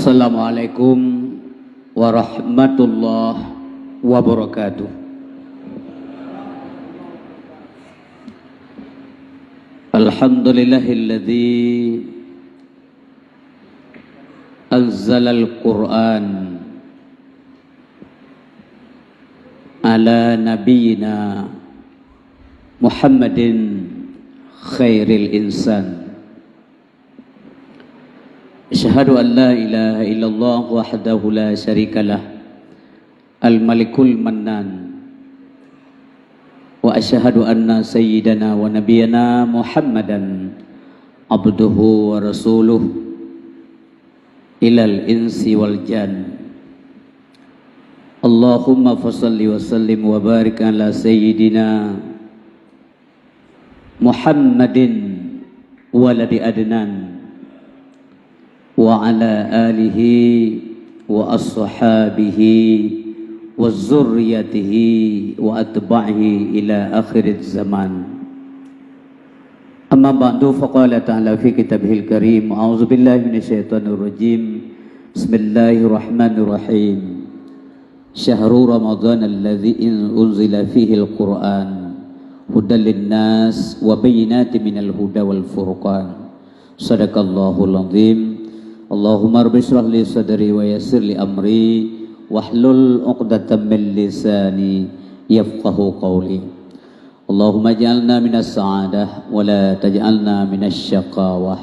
Assalamualaikum warahmatullahi wabarakatuh. Alhamdulillahilladzi anzalal Qur'an ala nabiyyina Muhammadin khairil insan. Asyhadu an la ilaha illallah wahdahu la syarikalah al-malikul mannan wa asyhadu anna sayyidana wa nabiyyana Muhammadan abduhu wa rasuluh ilal insi wal jan. Allahumma fassalli wa sallim wa barik ala sayyidina Muhammadin waladi adnan wa ala alihi wa ashabihi wa zurriyatihi wa atba'ihi ila akhir zaman. Amma ba'du, faqala ta'ala fi kitabihil karim, a'udzu billahi minasyaitonir rajim. Bismillahirrahmanirrahim. Syahrul Ramadan alladzi unzila fihi al-Qur'an hudan lin-nas wa bayyinatin minal huda wal furqan. Shadaqallahul azim. Allahumma rabbi shrah li sadri wa yassir li amri wahlul 'uqdatam min lisani yafqahu qawli. Allahumma ij'alna minas sa'adah wa la taj'alna minasy syaqawah.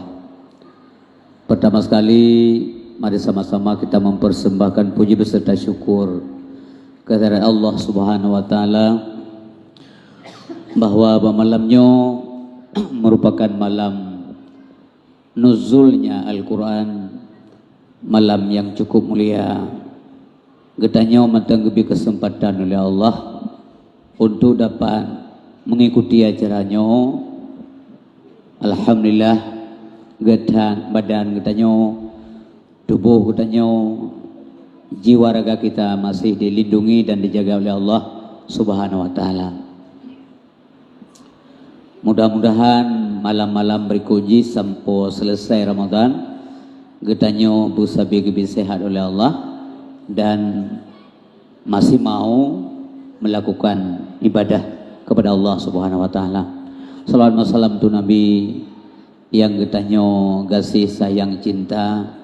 Pertama sekali mari sama-sama kita mempersembahkan puji beserta syukur kepada Allah Subhanahu wa taala bahwa malamnya merupakan malam nuzulnya Al-Quran, malam yang cukup mulia. Getanya mentanggapi kesempatan oleh Allah untuk dapat mengikuti acaranya. Alhamdulillah, getang badan getanya, tubuh getanya, jiwa raga kita masih dilindungi dan dijaga oleh Allah Subhanahu wa taala. Mudah-mudahan malam-malam berikutnya sampai selesai Ramadan getanya bisa lebih sehat oleh Allah dan masih mau melakukan ibadah kepada Allah Subhanahu wa taala. Salawat wa salam tu Nabi yang getanya kasih sayang cinta.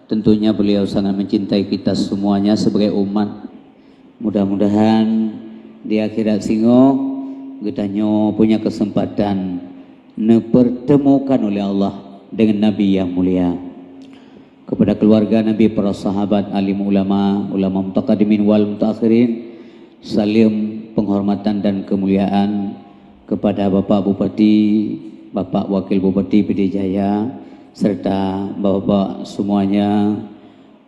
Tentunya beliau sangat mencintai kita semuanya sebagai umat. Mudah-mudahan di akhirat singo getanya punya kesempatan dipertemukan oleh Allah dengan Nabi yang mulia. Kepada keluarga Nabi, para sahabat, alim ulama, ulama mutaqaddimin wal mutaakhirin, salim penghormatan dan kemuliaan kepada Bapak Bupati, Bapak Wakil Bupati PD Jaya, serta Bapak semuanya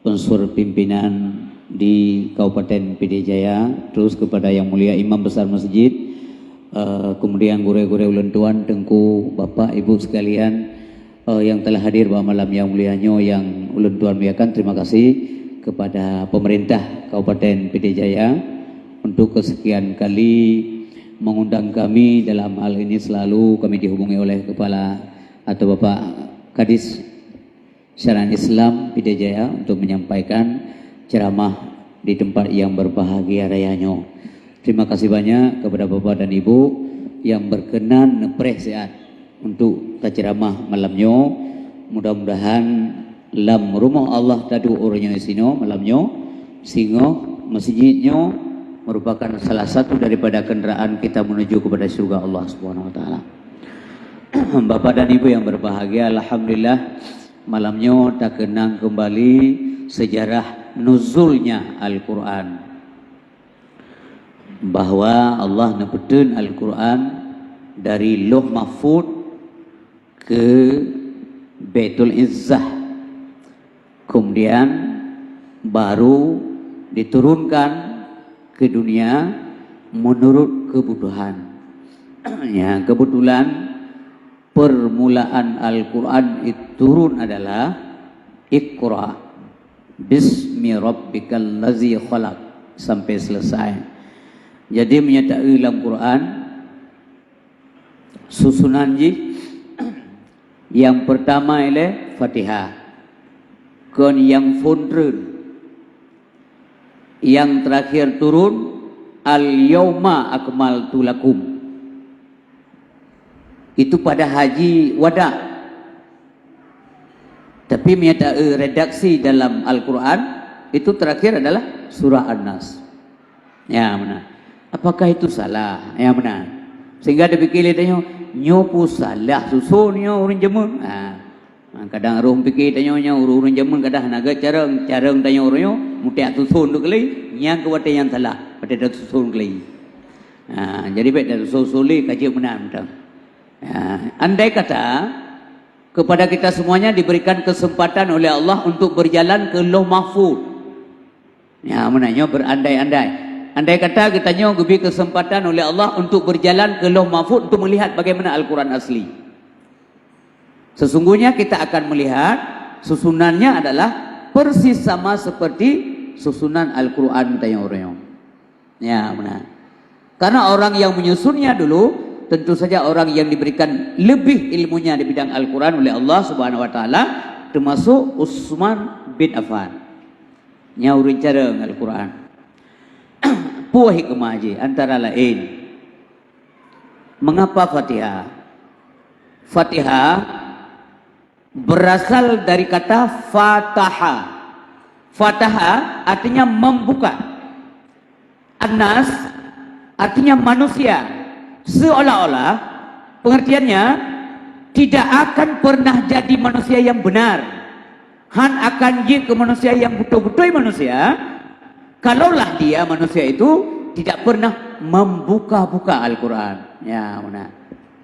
unsur pimpinan di Kabupaten PD Jaya, terus kepada yang mulia Imam Besar Masjid, kemudian gure-gure ulun tuan, tengku, bapak, ibu sekalian yang telah hadir pada malam yang mulianya yang ulun tuan muliakan. Terima kasih kepada pemerintah Kabupaten PD Jaya untuk kesekian kali mengundang kami. Dalam hal ini selalu kami dihubungi oleh kepala atau Bapak Kadis Syariah Islam PD Jaya untuk menyampaikan ceramah di tempat yang berbahagia rayanya. Terima kasih banyak kepada Bapak dan Ibu yang berkenan nepreh sehat untuk ceramah malamnya. Mudah-mudahan lam rumah Allah tadu orangnya sino malamnya sehingga masjidnya merupakan salah satu daripada kendaraan kita menuju kepada surga Allah Subhanahu wa taala. Bapak dan Ibu yang berbahagia, alhamdulillah malamnya tak kenang kembali sejarah nuzulnya Al-Qur'an. Bahwa Allah nebutun Al-Quran dari Lauh Mahfud ke Baitul Izzah, kemudian baru diturunkan ke dunia menurut kebutuhan. Ya, kebetulan permulaan Al-Quran itu turun adalah Iqra bismi rabbikal ladzi khalaq sampai selesai. Jadi menyatakan dalam Quran susunan yang pertama ialah Fatihah, Kon yang fundrun. Yang terakhir turun al-yauma akmaltu lakum. Itu pada haji wada. Tapi meta redaksi dalam Al-Quran itu terakhir adalah surah An-Nas. Ya benar. Apakah itu salah? Ya benar. Sehingga dia fikir tanya, nyopu salah susunnya urun jemun. Kadang roh fikir tanya urun jemun kadang naga careng tanya orangnya mutia susun tu kali yang kuat yang salah pada dah susun kali. Jadi baik dah susuli kaji benar betul. Andai kata kepada kita semuanya diberikan kesempatan oleh Allah untuk berjalan ke Lauh Mahfuz. Ya, menanya berandai-andai. Andai kata kita diberi kesempatan oleh Allah untuk berjalan ke Lauh Mahfuz untuk melihat bagaimana Al-Quran asli. Sesungguhnya kita akan melihat susunannya adalah persis sama seperti susunan Al-Quran tanya orang. Ya, benar. Karena orang yang menyusunnya dulu tentu saja orang yang diberikan lebih ilmunya di bidang Al-Quran oleh Allah Subhanahu Wa Taala, termasuk Utsman bin Affan. Nyaurin cara Al-Quran. Puah hikmah haji antara lain. Mengapa Fatihah? Fatihah berasal dari kata fataha. Fataha artinya membuka. An-Nas artinya manusia. Seolah-olah pengertiannya tidak akan pernah jadi manusia yang benar. Han akan jadi ke manusia yang betul-betul manusia kalaulah dia manusia itu tidak pernah membuka-buka Al-Quran. Ya, benar.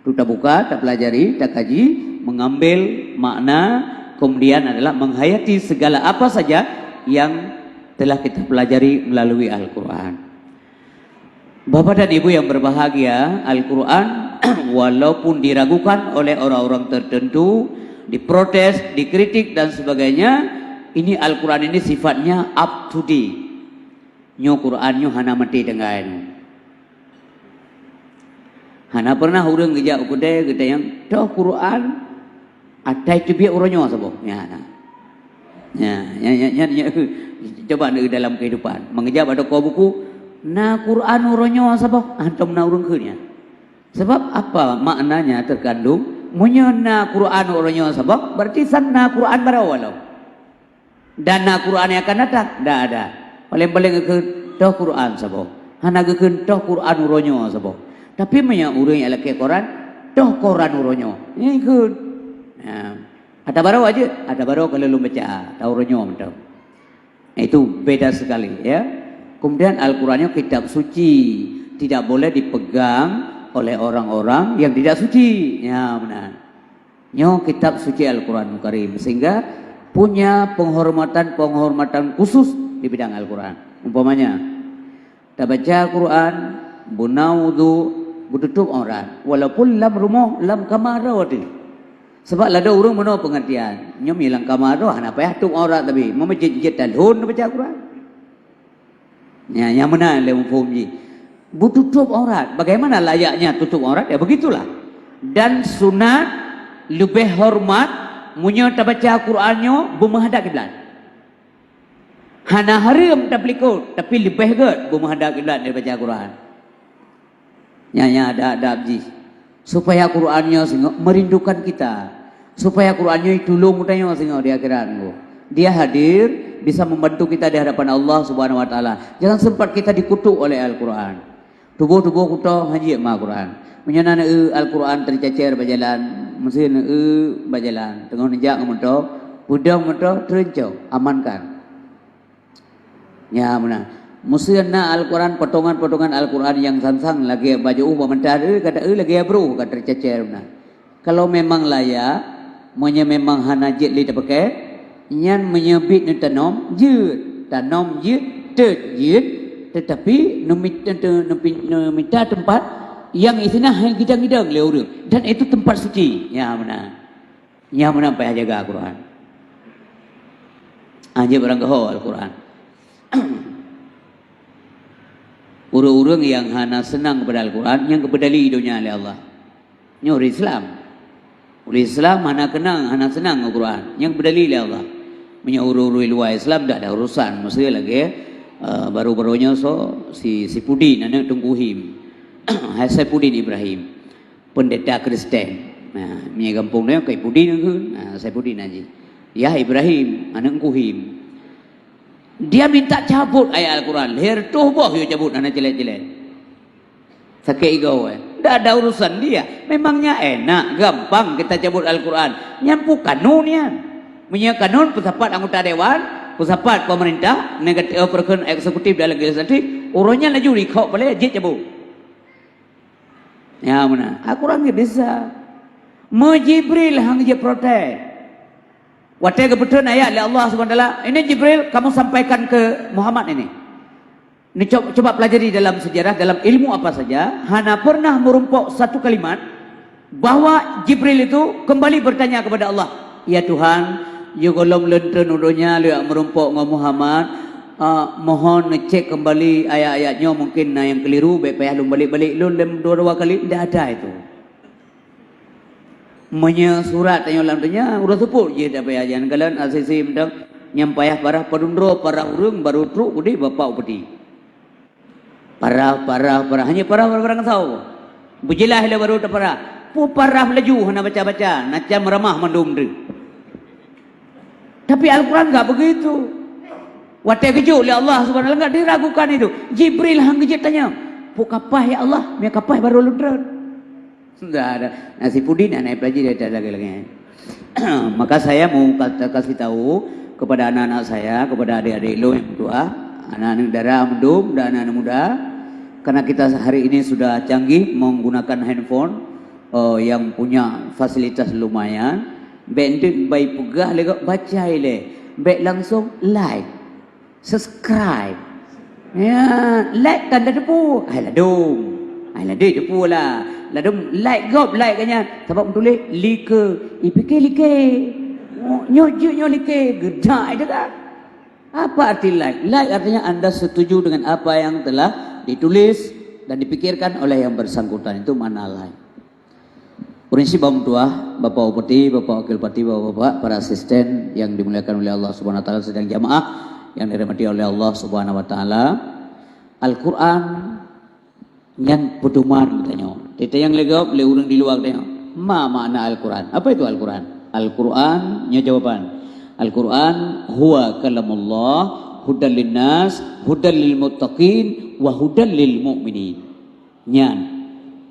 Kita buka, kita pelajari, kita kaji, mengambil makna, kemudian adalah menghayati segala apa saja yang telah kita pelajari melalui Al-Quran. Bapak dan Ibu yang berbahagia, Al-Quran walaupun diragukan oleh orang-orang tertentu, diprotes, dikritik dan sebagainya, ini Al-Quran ini sifatnya up to date. Nyo Quran nyo hana mati dengan. Hana pernah urang gejak ukudai kita yang doh Quran atai tu biar orangnya sabo. Ya. Coba dalam kehidupan mengejap ada kau buku na Quran uronyo sabab antum na urung keunnya. Sebab apa maknanya terkandung munyo na Quran uronyo sabab berarti sanna Quran barawalo. Dan na Quran yang akan datang dak ada. Paling-paling ke doh Quran sabab. Hana gekeun doh Quran uronyo sabab. Tapi munyo urang yang laki Quran doh Quran uronyo. Ini keun. Ya. Ada baru aja, ada baru kalau lu baca tahu uronyo betul. Itu beda sekali ya. Kemudian Al-Qurannya kitab suci, tidak boleh dipegang oleh orang-orang yang tidak suci. Ya benar. Nyo kitab suci Al-Quran Karim sehingga punya penghormatan khusus di bidang Al-Quran. Umpamanya, kita baca Quran, bunaudu, bututup orang, walaupun lam rumah, lam kamar wati. Sebab ada orang mana pengertian, nyo milang kamar doh, hana payah tuk orang tapi, mau majid talhun baca Quran. Ya, yang mana yang mufhumji tutup aurat. Bagaimana layaknya tutup aurat? Ya begitulah. Dan sunat lebih hormat munyo ta baca Qurannya bermenghadap kiblat. Hana haram tak pelikut, tapi lebih good bermenghadap kiblat dia baca Quran. Ya ada abji. Supaya Qurannya merindukan kita. Supaya Qurannya tolong mutanya sehingga di akhirat. Dia hadir bisa membantu kita di hadapan Allah Subhanahu Wa Taala. Jangan sempat kita dikutuk oleh Al-Quran. Tubuh-tubuh kita haji ma Quran. Menyana Al-Quran tercecer berjalan, mesin berjalan. Tengah nejak kemudian, pudang kemudian terencau, amankan. Ya benar. Musina Al-Quran potongan-potongan Al-Quran yang sansang lagi baju mentah kata lagi bro kata tercecer benar. Kalau memang layak, memang hanajit li terpakai. Yang menyebut tanam jut tetapi minta tempat yang isinya hang gidang-gidang leur dan itu tempat suci. Ya benar. Ya benar payah jaga Al-Quran. Aja barang gaho Al-Quran. Orang-orang yang hana senang kepada Al-Quran yang kebedali dunia oleh Allah. Nyuri Islam. Orang Islam hana kenang, hana senang Al-Quran yang berdalil oleh Allah. Menyuruh luar Islam dah ada urusan. Mesti lagi baru-barunya si Pudin anak tungguhim. Saya Pudin Ibrahim. Pendeta Kristen. Nah, punya kampung dia kayak Pudin ke? Nah, saya Pudin aja. Ya Ibrahim anak kuhim. Dia minta cabut ayat Al-Quran. Leher tuh boh dia cabut anak jelek-jelek. Sakit igau dah ada urusan dia. Memangnya enak, gampang kita cabut Al-Quran. Nyampu kanunnya. Punya kanun pesapat anggota dewan, pesapat pemerintah, negatif perken eksekutif dan legislatif, orangnya laju dikau boleh jit cabut. Ya mana? Al-Quran ni bisa. Jibril hang je protes. Waktu kebetulan ayat oleh Allah SWT, ini Jibril kamu sampaikan ke Muhammad ini. Ini coba pelajari dalam sejarah, dalam ilmu apa saja. Hana pernah merumpuk satu kalimat bahwa Jibril itu kembali bertanya kepada Allah, ya Tuhan, you golong lenten udonya lihat merumpuk dengan Muhammad, mohon ngecek kembali ayat-ayatnya mungkin yang keliru, baik payah lu balik-balik lu dua kali, tidak ada itu. Menya surat tanya ulang tanya, udah sebut je tak payah jangan kalian asisi mendang nyampayah parah padundro parah urung baru truk budi bapak upeti. Parah hanya parah orang tahu. Bujilah le baru tak parah. Pu parah laju hana baca-baca, naca meramah mandum tu. Tapi Al-Quran enggak begitu. Waktu kejut oleh Allah Subhanahu enggak diragukan itu. Jibril hang kejut tanya, "Pu kapah ya Allah? Mia kapah baru lundran." Sudah ada. Nasi Pudin anak pelajari ada lagi. Maka saya mau kasih tahu kepada anak-anak saya, kepada adik-adik lo yang berdua, anak-anak darah mendum dan anak-anak muda, karena kita hari ini sudah canggih menggunakan handphone yang punya fasilitas lumayan. Baik baik pegah lega baca ile, baik langsung like, subscribe, ya like tanda depu, hai ladung depu lah, ladung like gop like kanya, sebab tulis like, like, nyo like, gedai itu kan? Apa arti like? Like artinya anda setuju dengan apa yang telah ditulis dan dipikirkan oleh yang bersangkutan, itu mana like. Prinsip bawang tua, Bapak Upeti, Bapak Wakil Bupati, Bapak-bapak, para asisten yang dimuliakan oleh Allah Subhanahu Wa Taala sedang jamaah yang dirahmati oleh Allah Subhanahu Wa Taala. Al-Quran yang pedoman katanya. Kita yang legap le urang di luar tanya. Ma makna Al-Quran? Apa itu Al-Quran? Al-Quran nya jawaban. Al-Quran huwa kalamullah hudan linnas, hudan lil muttaqin wa hudan lil mu'minin. Nyan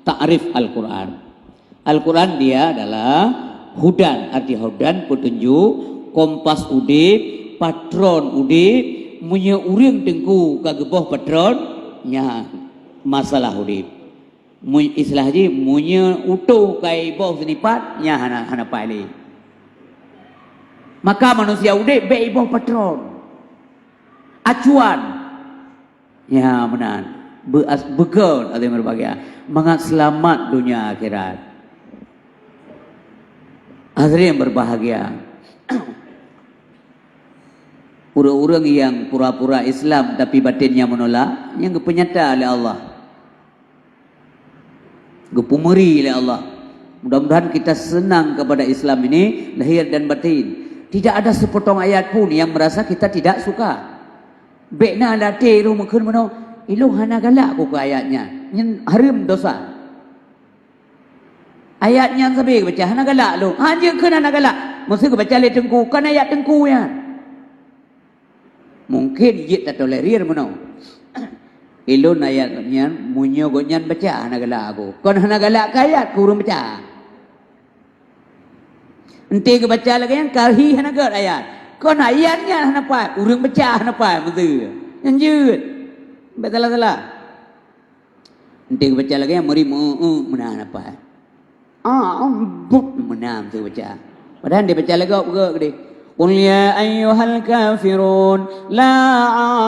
ta'rif Al-Quran. Al-Quran dia adalah hudan, arti hudan petunjuk, kompas udip, patron udip, munya uring tengku kageboh patron nya masalah udip. Istilah je munya utuh kai boh senipat nya hana paili. Maka manusia udip be boh patron. Acuan. Ya benar. Begal ada yang berbahagia. Mangat selamat dunia akhirat. Hadirin yang berbahagia, orang-orang yang pura-pura Islam tapi batinnya menolak, yang penyata oleh Allah, gepumeri oleh Allah. Mudah-mudahan kita senang kepada Islam ini lahir dan batin. Tidak ada sepotong ayat pun yang merasa kita tidak suka. Bekna latih rumah kun mano, ilu hana galak ku ayatnya, yang haram dosa. Ayatnya sampai baca hana galak lu. Hanya kena hana galak. Mesti ku baca le tengku kan ayat tengku ya. Mungkin je tak tolerir mano. Ilun ayatnya munyo gonyan baca hana galak aku. Kon hana galak ayat kurang baca. Ente ke baca lagi yang kahi hana galak ayat. Kon ayatnya hana pa, urang baca hana pa mesti. Anjut. Betul-betul. Ente ke baca lagi yang meri mana hana pa. Menam tu baca. Padahal dia baca lagi apa ke dia? Qul ya ayyuhal kafirun la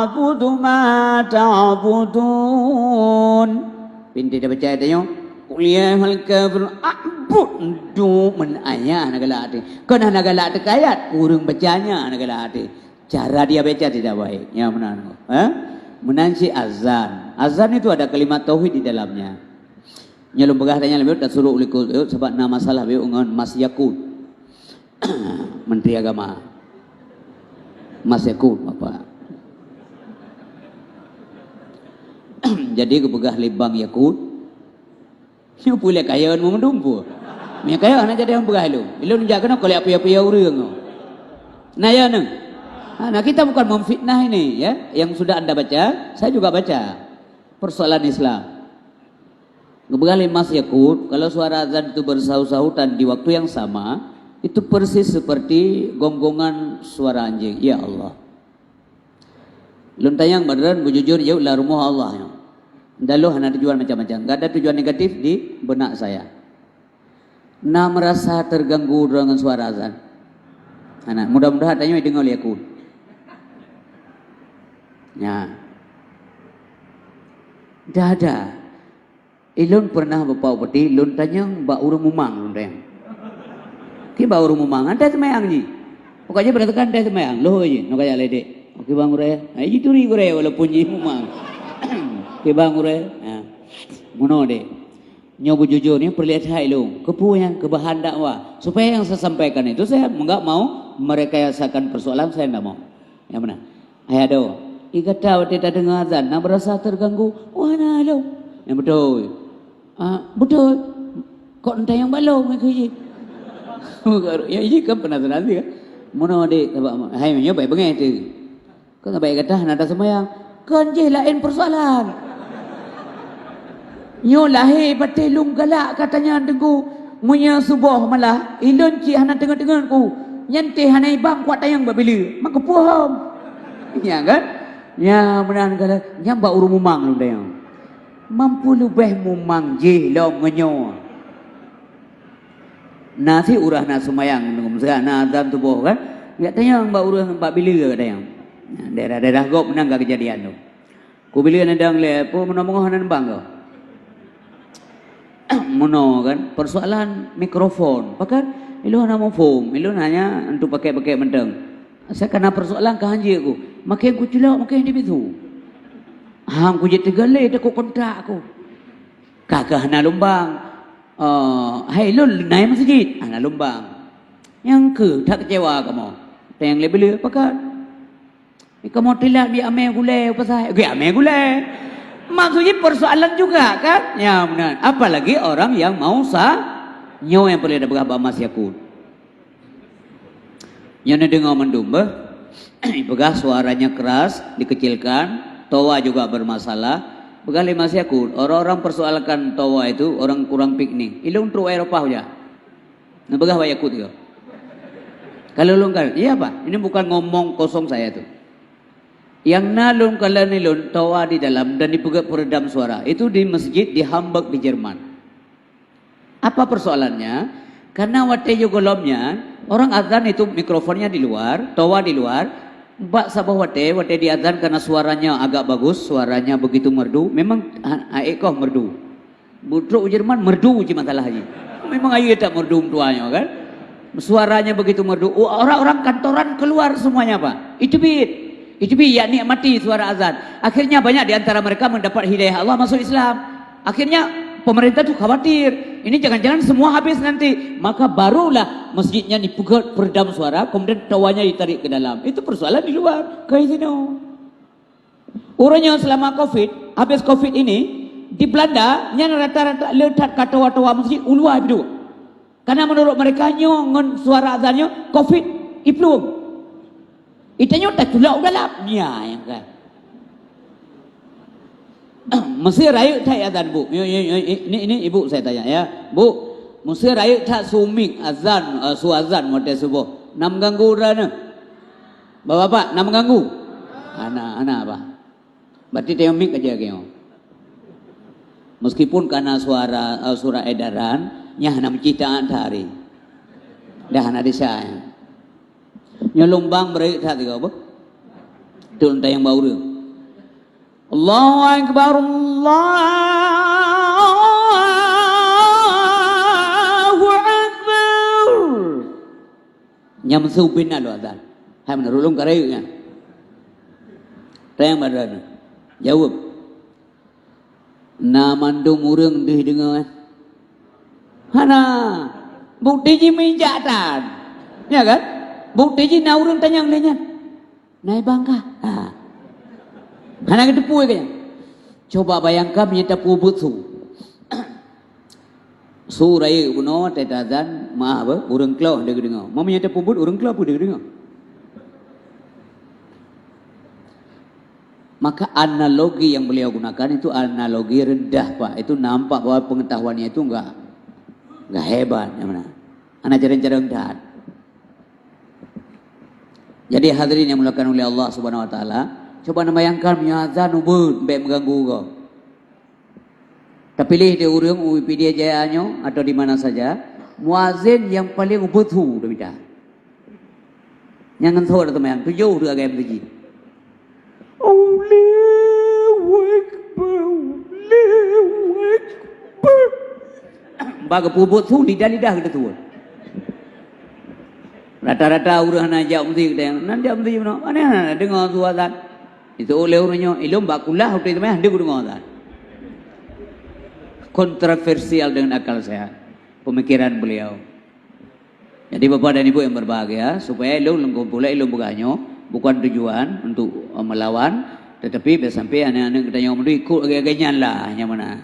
a'budu ma ta'budun. Pintu dia baca tanya. Qul ya ayyuhal kafirun a'budu men ayat nagala ate. Kan nagala ate ayat kurang bacanya nagala ate. Cara dia baca tidak baik. Ya benar. Menanci azan. Azan itu ada kalimat tauhid di dalamnya. Nyalum begah tanya lebih tak suruh ulikul sebab nama salah be ungan Mas Yakut Menteri Agama. Mas Yakut Bapak. Jadi kebegah libang Yakut. Siapa boleh kaya mau mendumpu. Mia kaya anak jadi yang begah lu. Ilun jangan kau lihat apa-apa urang. Nah ya neng. Nah kita bukan memfitnah ini ya. Yang sudah Anda baca, saya juga baca. Persoalan Islam. Kebegah Mas Yakut, kalau suara azan itu bersahut-sahutan di waktu yang sama, itu persis seperti gonggongan suara anjing. Ya Allah. Lun tayang beneran bujujur jauh lah rumah Allah ya. Dalu hanya tujuan macam-macam. Gak ada tujuan negatif di benak saya. Nah merasa terganggu dengan suara azan. Anak mudah-mudahan tanya dengar oleh aku. Ya. Dah ada. Ilun pernah bapau peti, lun tanya mbak urung mumang lun tanya. Ki mbak urung mumang, anda semayang ni. Pokoknya beratakan anda semayang. Loh je, nak kaya ledek. Oke bang ure. Aji turi ure walaupun je mumang. Oke bang ure. Mono deh. Nyobu jujur ni perlihat lu kepu yang kebahan dakwah supaya yang saya sampaikan itu saya enggak mau merekayasakan persoalan, saya enggak mau. Yang mana? Ayah do. Ikata waktu kita dengar azan, nak berasa terganggu. Wah nah lo. Yang betul. Betul. Kok entah yang balau mereka je. Ya ini kan penasaran dia. Mono dek, hai menyo baik bengai tu. Kau baik kata nada semayang. Kan je lain persoalan. Nyo lahir batilung galak katanya dengu munya subuh malah ilon ci hana tengah-tengah ku nyante hana bang kuat tayang babila maka puham ya kan ya menan kala nyamba urung mumang lu tayang mampu lebih mumang je lo ngenyo nasi urah na sumayang ngum sana azan tubuh kan ya tayang mbak urang babila katayang daerah-daerah gop menang kejadian tu ku bila nandang le po menomong hanan bang kau mono kan persoalan mikrofon pakai ilun nama phone ilun hanya untuk pakai menteng saya kena persoalan kehanji aku makin ku celak makin di bitu hang ku jadi gale tak ku kontak aku kakak hana lumbang hai ilun naik masjid hana lumbang yang ke tak kecewa kamu yang lebih pakai kamu tidak bi ame gule apa saya gue ame gule. Maksudnya persoalan juga kan? Ya benar. Apalagi orang yang mau nyawa yang boleh ada berapa Mas Yakut. Yang dengar mendumba, begah suaranya keras, dikecilkan, tawa juga bermasalah. Begah Mas Yakut, orang-orang persoalkan tawa itu orang kurang piknik. Ilung tru Eropah aja. Nah begah Yakut juga. Kalau lungkar, iya apa? Ini bukan ngomong kosong saya tuh. Yang nalun kala nilun tawa di dalam dan dipegat peredam suara itu di masjid di Hamburg di Jerman. Apa persoalannya? Karena waktu golomnya orang azan itu mikrofonnya di luar, tawa di luar. Mbak sabah waktu di azan karena suaranya agak bagus, suaranya begitu merdu. Memang aekoh merdu. Budruk Jerman merdu je masalah haji. Memang ayu tak merdu tuanya kan? Suaranya begitu merdu. Orang-orang kantoran keluar semuanya Pak. Itu ya nikmati suara azan. Akhirnya banyak di antara mereka mendapat hidayah Allah masuk Islam. Akhirnya pemerintah tuh khawatir. Ini jangan-jangan semua habis nanti. Maka barulah masjidnya dipegat peredam suara. Kemudian tawanya ditarik ke dalam. Itu persoalan di luar. Kayak sini. Orangnya selama COVID. Habis COVID ini. Di Belanda. Yang rata-rata letak kata tawa masjid. Uluah itu. Karena menurut mereka. Nyon suara azannya. COVID. Iplum. Itanya tak tulak dalam ya yang kan. Mesir raya tak azan bu. Ini ibu saya tanya ya. Bu, Mesir raya tak sumik azan suazan mode subuh. Nam ganggu rana. Bapak, nam ganggu. Anak apa? Berarti tengok mik aja kau. Meskipun karena suara edaran nyah nam citaan hari. Dah ada saya. Nyelumbang berik tak tiga apa? Itu entah yang bau dia. Allahu Akbar, Allahu Akbar. Nyam supin na lo azan. Hai mana rulung karayunya. Tayang badan. Jawab. Na mandung urang deh dengar. Hana bukti ji minjatan. Ya kan? Bukti ji na urang tanyang dia. naik bangka. Anak depu kayaknya. Coba bayangkan punya tepu betul. Surai buno tetazan mah apa? Urang kelau dia dengar. Mamanya tepu but urang kelau pun dia dengar. Maka analogi yang beliau gunakan itu analogi rendah Pak. Itu nampak bahwa pengetahuannya itu enggak hebat. Yang mana? Anak cara-cara rendah. Jadi hadirin yang dimuliakan oleh Allah Subhanahu Wa Taala, coba bayangkan punya azan ubud, baik mengganggu kau. Terpilih di urang UPD Jayaanyo atau di mana saja, muazin yang paling ubud tu, dah bida. Jangan tahu teman, tujuh tu agak berji. Allahu Akbar, Allahu Akbar. Baga pubut tu lidah-lidah kita tu. Rata-rata urang najak mesti kita nanti mesti mana? Mana dengar tu azan. Itu oleh orangnya ilmu bakulah hotel teman dia dengar azan. Kontroversial dengan akal sehat pemikiran beliau. Jadi Bapak dan Ibu yang berbahagia, supaya ilmu kumpulan ilmu bukannya bukan tujuan untuk melawan, tetapi sampai anak-anak kita yang ikut agak-agaknya lah yang mana.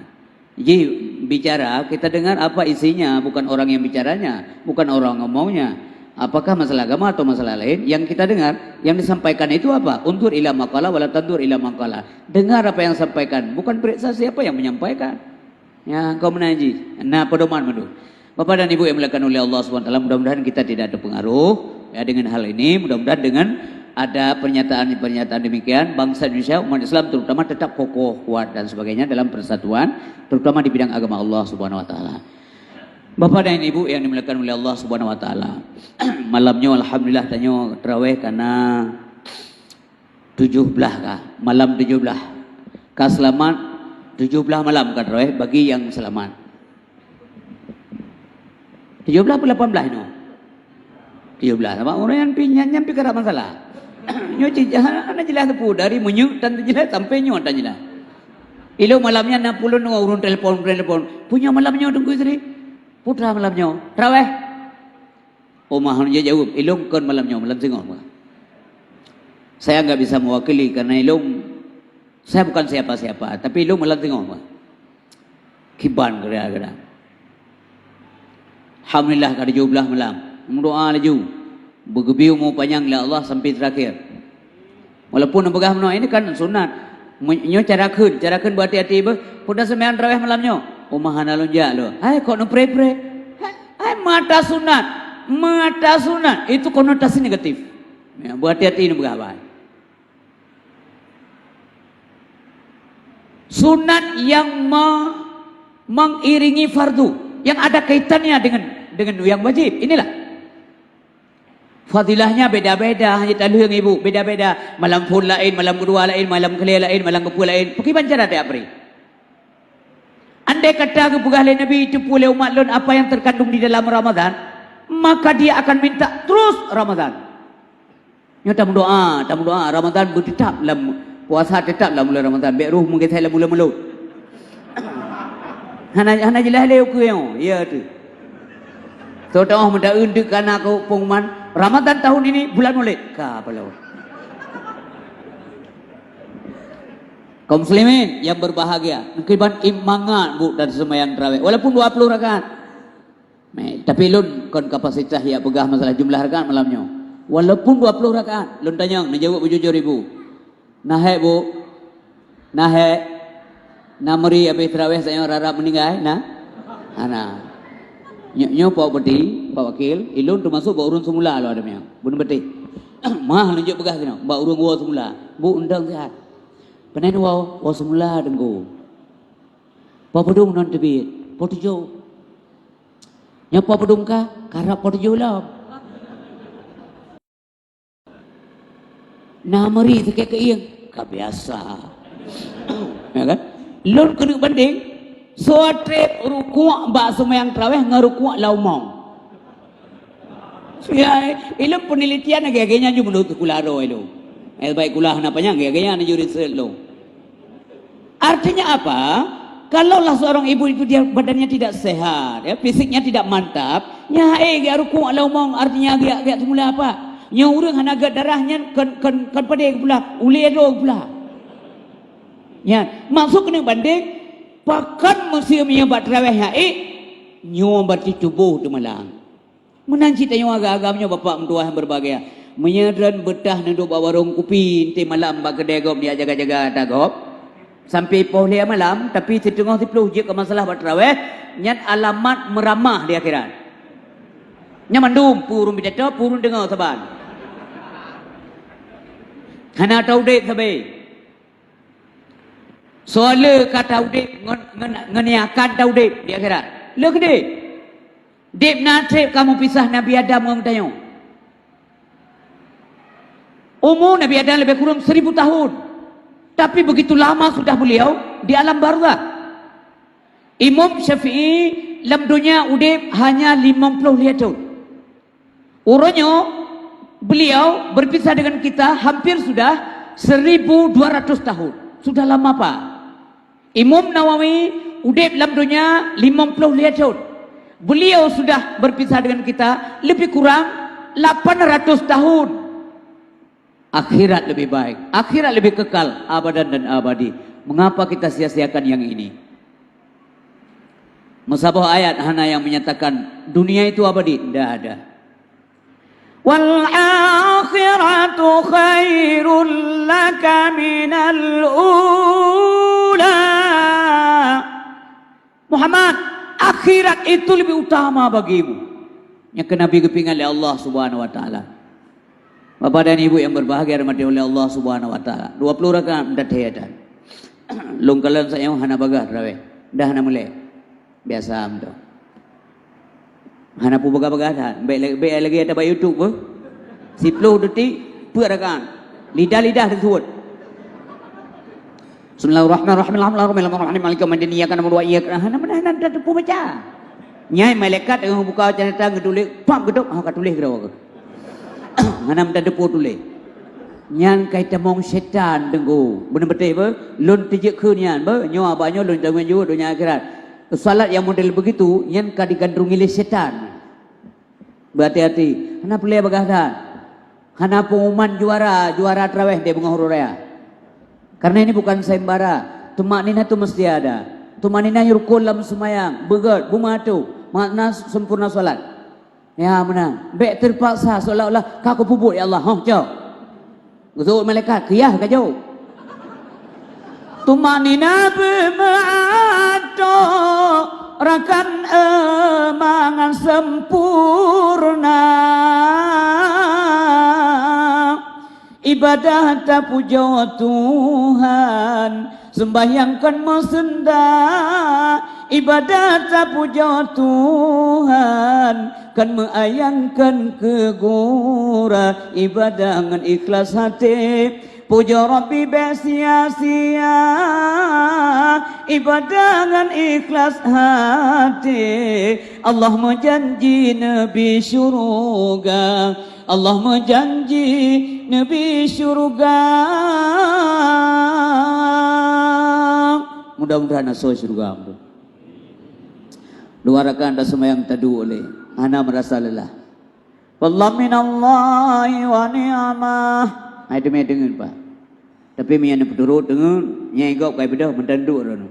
Jadi bicara kita dengar apa isinya, bukan orang yang bicaranya, bukan orang ngomongnya. Apakah masalah agama atau masalah lain yang kita dengar, yang disampaikan itu apa? Untur ila maqala wala tandur ila maqala. Dengar apa yang disampaikan, bukan periksa siapa yang menyampaikan. Ya, kau menaji. Nah, pedoman mendu. Bapak dan Ibu yang dimuliakan oleh Allah SWT, mudah-mudahan kita tidak terpengaruh ya dengan hal ini. Mudah-mudahan dengan ada pernyataan-pernyataan demikian, bangsa Indonesia, umat Islam terutama tetap kokoh, kuat dan sebagainya dalam persatuan, terutama di bidang agama Allah Subhanahu Wa Taala. Bapak dan Ibu yang dimuliakan oleh Allah Subhanahu Wa Taala, malamnya alhamdulillah tanya tarawih karena 17 kah? Malam 17. Kah selamat 17 malam kan tarawih bagi yang selamat. 17 atau 18 no? 17. Apa orang yang pinjam pikir apa masalah? Nyoci jangan ana jelas tu dari menyuk dan jelas sampai nyot dan jelas. Ilo malamnya 60 no urun telepon punya malamnya tunggu istri. Putra malamnya, tarawih. Omah dia jawab, ilung kon malamnya, malam tengok. Saya enggak bisa mewakili karena ilung, saya bukan siapa-siapa, tapi ilung malam tengok. Kiban kira-kira. Alhamdulillah kada 17 malam. Berdoa laju. Bergebiu mau panjang lah Allah sampai terakhir. Walaupun begah menua ini kan sunat. Nyo carakeun berhati-hati be. Pudah sembahyang tarawih malamnya. Umah ana lonjak lo. Hai kok no pre-pre. Hai mata sunat itu konotasi negatif. Ya, berhati-hati ini begah. Sunat yang mengiringi fardu, yang ada kaitannya dengan yang wajib. Inilah. Fadilahnya beda-beda, hanya tahu yang ibu beda-beda. Malam full lain, malam kedua lain, malam kelima lain, malam kepul lain. Bagaimana cara dia beri? Andai kata kebugahan Nabi itu pulih umat lun apa yang terkandung di dalam Ramadan, maka dia akan minta terus Ramadan. Nyata doa Ramadan bertetap dalam puasa tetap dalam bulan Ramadan. Biar ruh mungkin saya mula-mula. Hana jelas leh aku yang, ya tu. So tahu muda untuk karena aku pengumuman Ramadan tahun ini bulan Maulid. Ka apa kaum muslimin yang berbahagia, mungkin imangan bu dan sembahyang tarawih walaupun 20 rakaat. Tapi lun kon kapasitas ya pegah masalah jumlah rakaat malamnya. Walaupun 20 rakaat, lun tanya menjawab bujur ibu. Nahe bu. Nahe namri habis tarawih saya rarap meninggal nah. Ana. Nyo pak beti, pak wakil, ilun termasuk ba urun semula lo ada yang. Bun beti. Mah nunjuk pegah kena, ba urun gua semula. Bu undang sehat. Panen wow semula dengku. Papadung non tebit, potujo. Nya papadung ka, karap potujo lah. Namari sekek keing, ka biasa. Ya kan? Lon kena banding, soatre rukuk ba sembahyang tarawih ngarukuk laumong. Ya, ilmu penelitian agak-agaknya juga menurut kularo itu. Baik kulah napanya agak-agaknya ada research lo. Artinya apa? Kalaulah seorang ibu itu dia badannya tidak sehat, ya, fisiknya tidak mantap, nya rukuk laumong artinya agak semula apa? Nya urang hanaga darahnya kan pade pula, ulero pula. Ya, masuk kena banding pakan musim yang bat raweh hai nyo berti tubuh tu malang. Menanci tayo agak-agamnya bapak mentua yang berbagai. Menyeran betah nenduk bawa warung kopi nanti malam bak kedai gop dia jaga-jaga dagop. Sampai poh dia malam tapi setengah 10 je ke masalah bat raweh nyat alamat meramah di akhirat. Nya mandum purun bidata purun dengar saban. Hana tahu dek sabe. Soale kata udip ngeniakan tahu dek di akhirat. Lek dek. Dek natrip kamu pisah Nabi Adam dengan tanya. Umur Nabi Adam lebih kurang 1000 tahun. Tapi begitu lama sudah beliau di alam barzakh. Imam Syafi'i dalam dunia udip hanya 50 tahun. Urangnya beliau berpisah dengan kita hampir sudah 1200 tahun. Sudah lama Pak. Imam Nawawi udip dalam dunia 50 tahun. Beliau sudah berpisah dengan kita lebih kurang 800 tahun. Akhirat lebih baik, akhirat lebih kekal, abadan dan abadi. Mengapa kita sia-siakan yang ini? Musabah ayat hana yang menyatakan dunia itu abadi, tidak ada. Wal akhiratu khairul laka minal ula. Muhammad, akhirat itu lebih utama bagimu. Yang Nabi kepingan oleh Allah Subhanahu wa taala. Bapak dan Ibu yang berbahagia rahmati oleh Allah Subhanahu wa taala. 20 rakaat mendat hayatan. Lungkalan saya hana bagah rawe. Dah hana mulai. Biasa amdo. Hana pu bagah-bagah dah. Baik lagi ada baik YouTube ber. 10 detik pu rakaat. Lidah-lidah disebut. Bismillahirrahmanirrahim. Alhamdulillahirabbil alamin. Maliki iyyaka na'budu wa iyyaka nasta'in. Hana dah pu baca. Nyai malaikat yang buka cerita gedulik, pam geduk ha tulis gedawa. Hana minta depu tulis. Nyan kait temong setan denggu. Benar betul apa? Lun tijek ke nyan ba nyo abanyo lun jangan ju dunia akhirat. Salat yang model begitu nyan ka digandrungi oleh setan. Berhati-hati. Hana pelai bagahdan. Hana pengumuman juara tarawih di bunga huru raya. Karena ini bukan sayembara. Tumak nina tu mesti ada. Tumak nina rukun dalam semayang. Begat bunga tu. Makna sempurna solat. Ya menang. Baik terpaksa seolah-olah kau pupuk ya Allah. Jauh. Gusuk malaikat kiyah ke jauh. Tumanina bermata rakan emangan sempurna. Ibadah tak puja Tuhan, sembahyangkan mesenda. Ibadah tak puja Tuhan, kan meayangkan kegura. Ibadah dengan ikhlas hati, puja Rabbi besia-sia. Ibadah dengan ikhlas hati. Allah menjanji Nabi syurga. Allah menjanji Nabi syurga. Mudah-mudahan asal syurga. Dua rakaat anda semayang tadu oleh ana merasa lelah. Wallah minallahi wa ni'amah. Ai demi dengan Pak. Tapi mian pedurut dengan nyai gop kai bedah mendandu rono.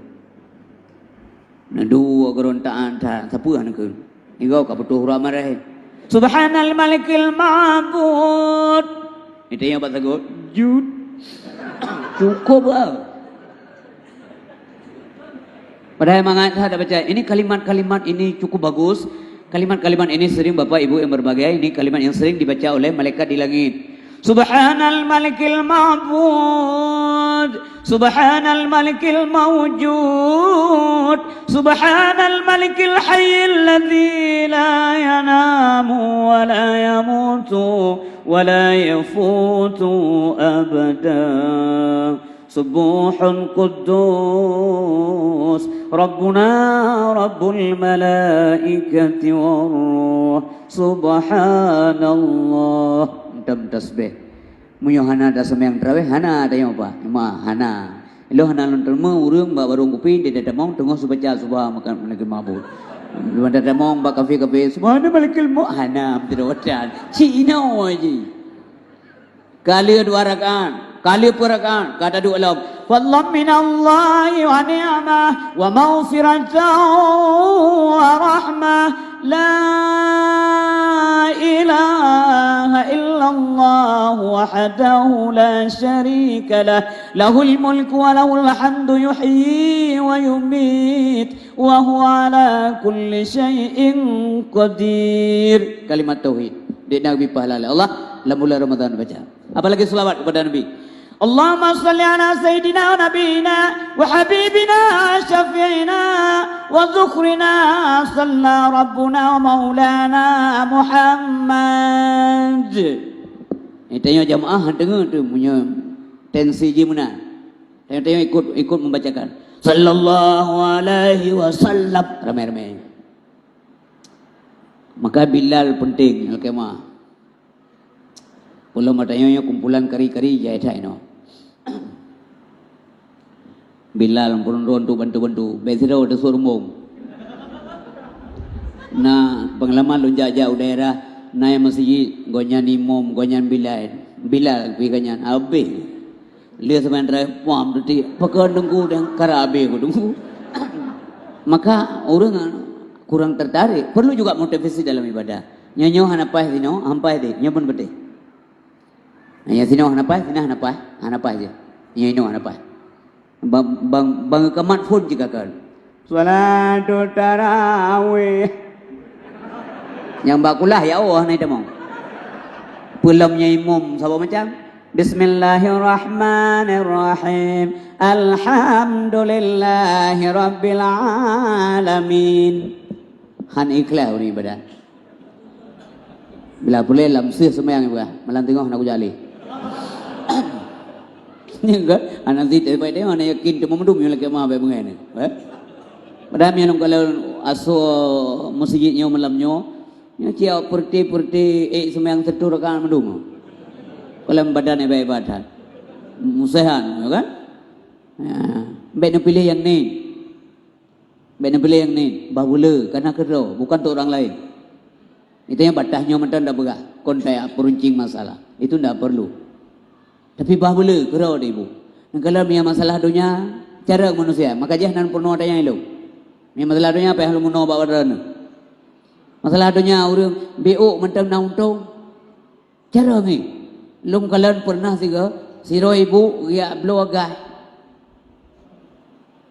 Nandu gerontaan ta sapu anak ke. Igau ka betuh ramareh. Subhanal malikil ma'bud. Itu yang Pak Sagut. Jud. Cukup lah. Padahal mangat saya baca. Ini kalimat-kalimat ini cukup bagus. Kalimat-kalimat ini sering Bapak Ibu yang berbagai. Ini kalimat yang sering dibaca oleh malaikat di langit. Subhanal malikil ma'bud. Subhanal malikil mawjud. Subhanal malikil hayyil ladzi la yanamu wa la yamutu wa la yafutu abada. Subuhun Quddus Rabbuna Rabbul Malaikati Warruh. Subhanallah. Dam tasbih. Muyo hana da semayang tarawih hana ada yang apa? Ma hana. Ilo hana lontar mu urung ba warung kopi di dadamong tengah subaca subah makan malikil mabud. Luan dadamong ba kafe subhana malikil mu hana tidak wacan. Cina aja. kali 2 rakaat, kali per rakaat kata dua lam. Fadlan minallahi wa ni'mah wa maghfiratan wa rahmah la ilaha illallah wahdahu la syarika lah lahul mulku wa lahul hamdu yuhyi wa yumit wa huwa ala kulli syai'in qadir. Kalimat tauhid di Nabi pahala Allah dalam bulan Ramadan baca. Apalagi selawat kepada Nabi. Allahumma salli ala sayyidina wa nabiyina wa habibina syafi'ina wa dzukhrina salla rabbuna wa maulana Muhammad. Ini tanya jamaah dengar tu punya tensi gimana. Tanya ikut membacakan. Sallallahu alaihi wasallam ramai-ramai. Maka Bilal penting al-kemah. Pulau matanya kumpulan kari-kari jaya dah no. Bilal pun rontu bantu-bantu. Besiro ada surmung. Nah pengalaman lunjak jauh daerah. Naya masjid gonyan imam gonyan Bilal pikanyan abe. Lihat sebenarnya pam tu ti pakai dengku dan karabe ku dengku. Maka orang kurang tertarik. Perlu juga motivasi dalam ibadah. Nyanyo hanapai sino, hampai deh, nyobon bete. Nyanyo sino hanapai, sino hanapai je. Nyanyo hanapai. Bang kamat pun juga kan. Salatul tarawih. Yang bakulah ya Allah ni demong. Pulamnya imam siapa macam? Bismillahirrahmanirrahim. Alhamdulillahi rabbil alamin. Han ikhlas ni ibadah. Bila boleh lamsir sembahyang ibadah. Malam tengok nak jali. Ni enggak anak zit baik dia mana yakin tu memendum yang lagi mah baik mengenai. Padahal yang kalau aso masjidnya malamnya nya cia perti sembahyang satu rakaat mendum. Kalau badan baik badan. Musahan, kan? Baik nak pilih yang ni. Baik nak pilih yang ni. Bahula karena kerja bukan untuk orang lain. Itu yang batasnya macam dah berah. Kontai peruncing masalah. Itu tidak perlu. Tapi bahula kerau dia ibu. Dan kalau punya masalah dunia, cara manusia. Maka jangan pernah ada yang elok. Punya masalah dunia apa yang lu mau bawa dana. Masalah dunia orang BO macam nauntung. Cara ni. Lum kalian pernah siro ibu ya blogah.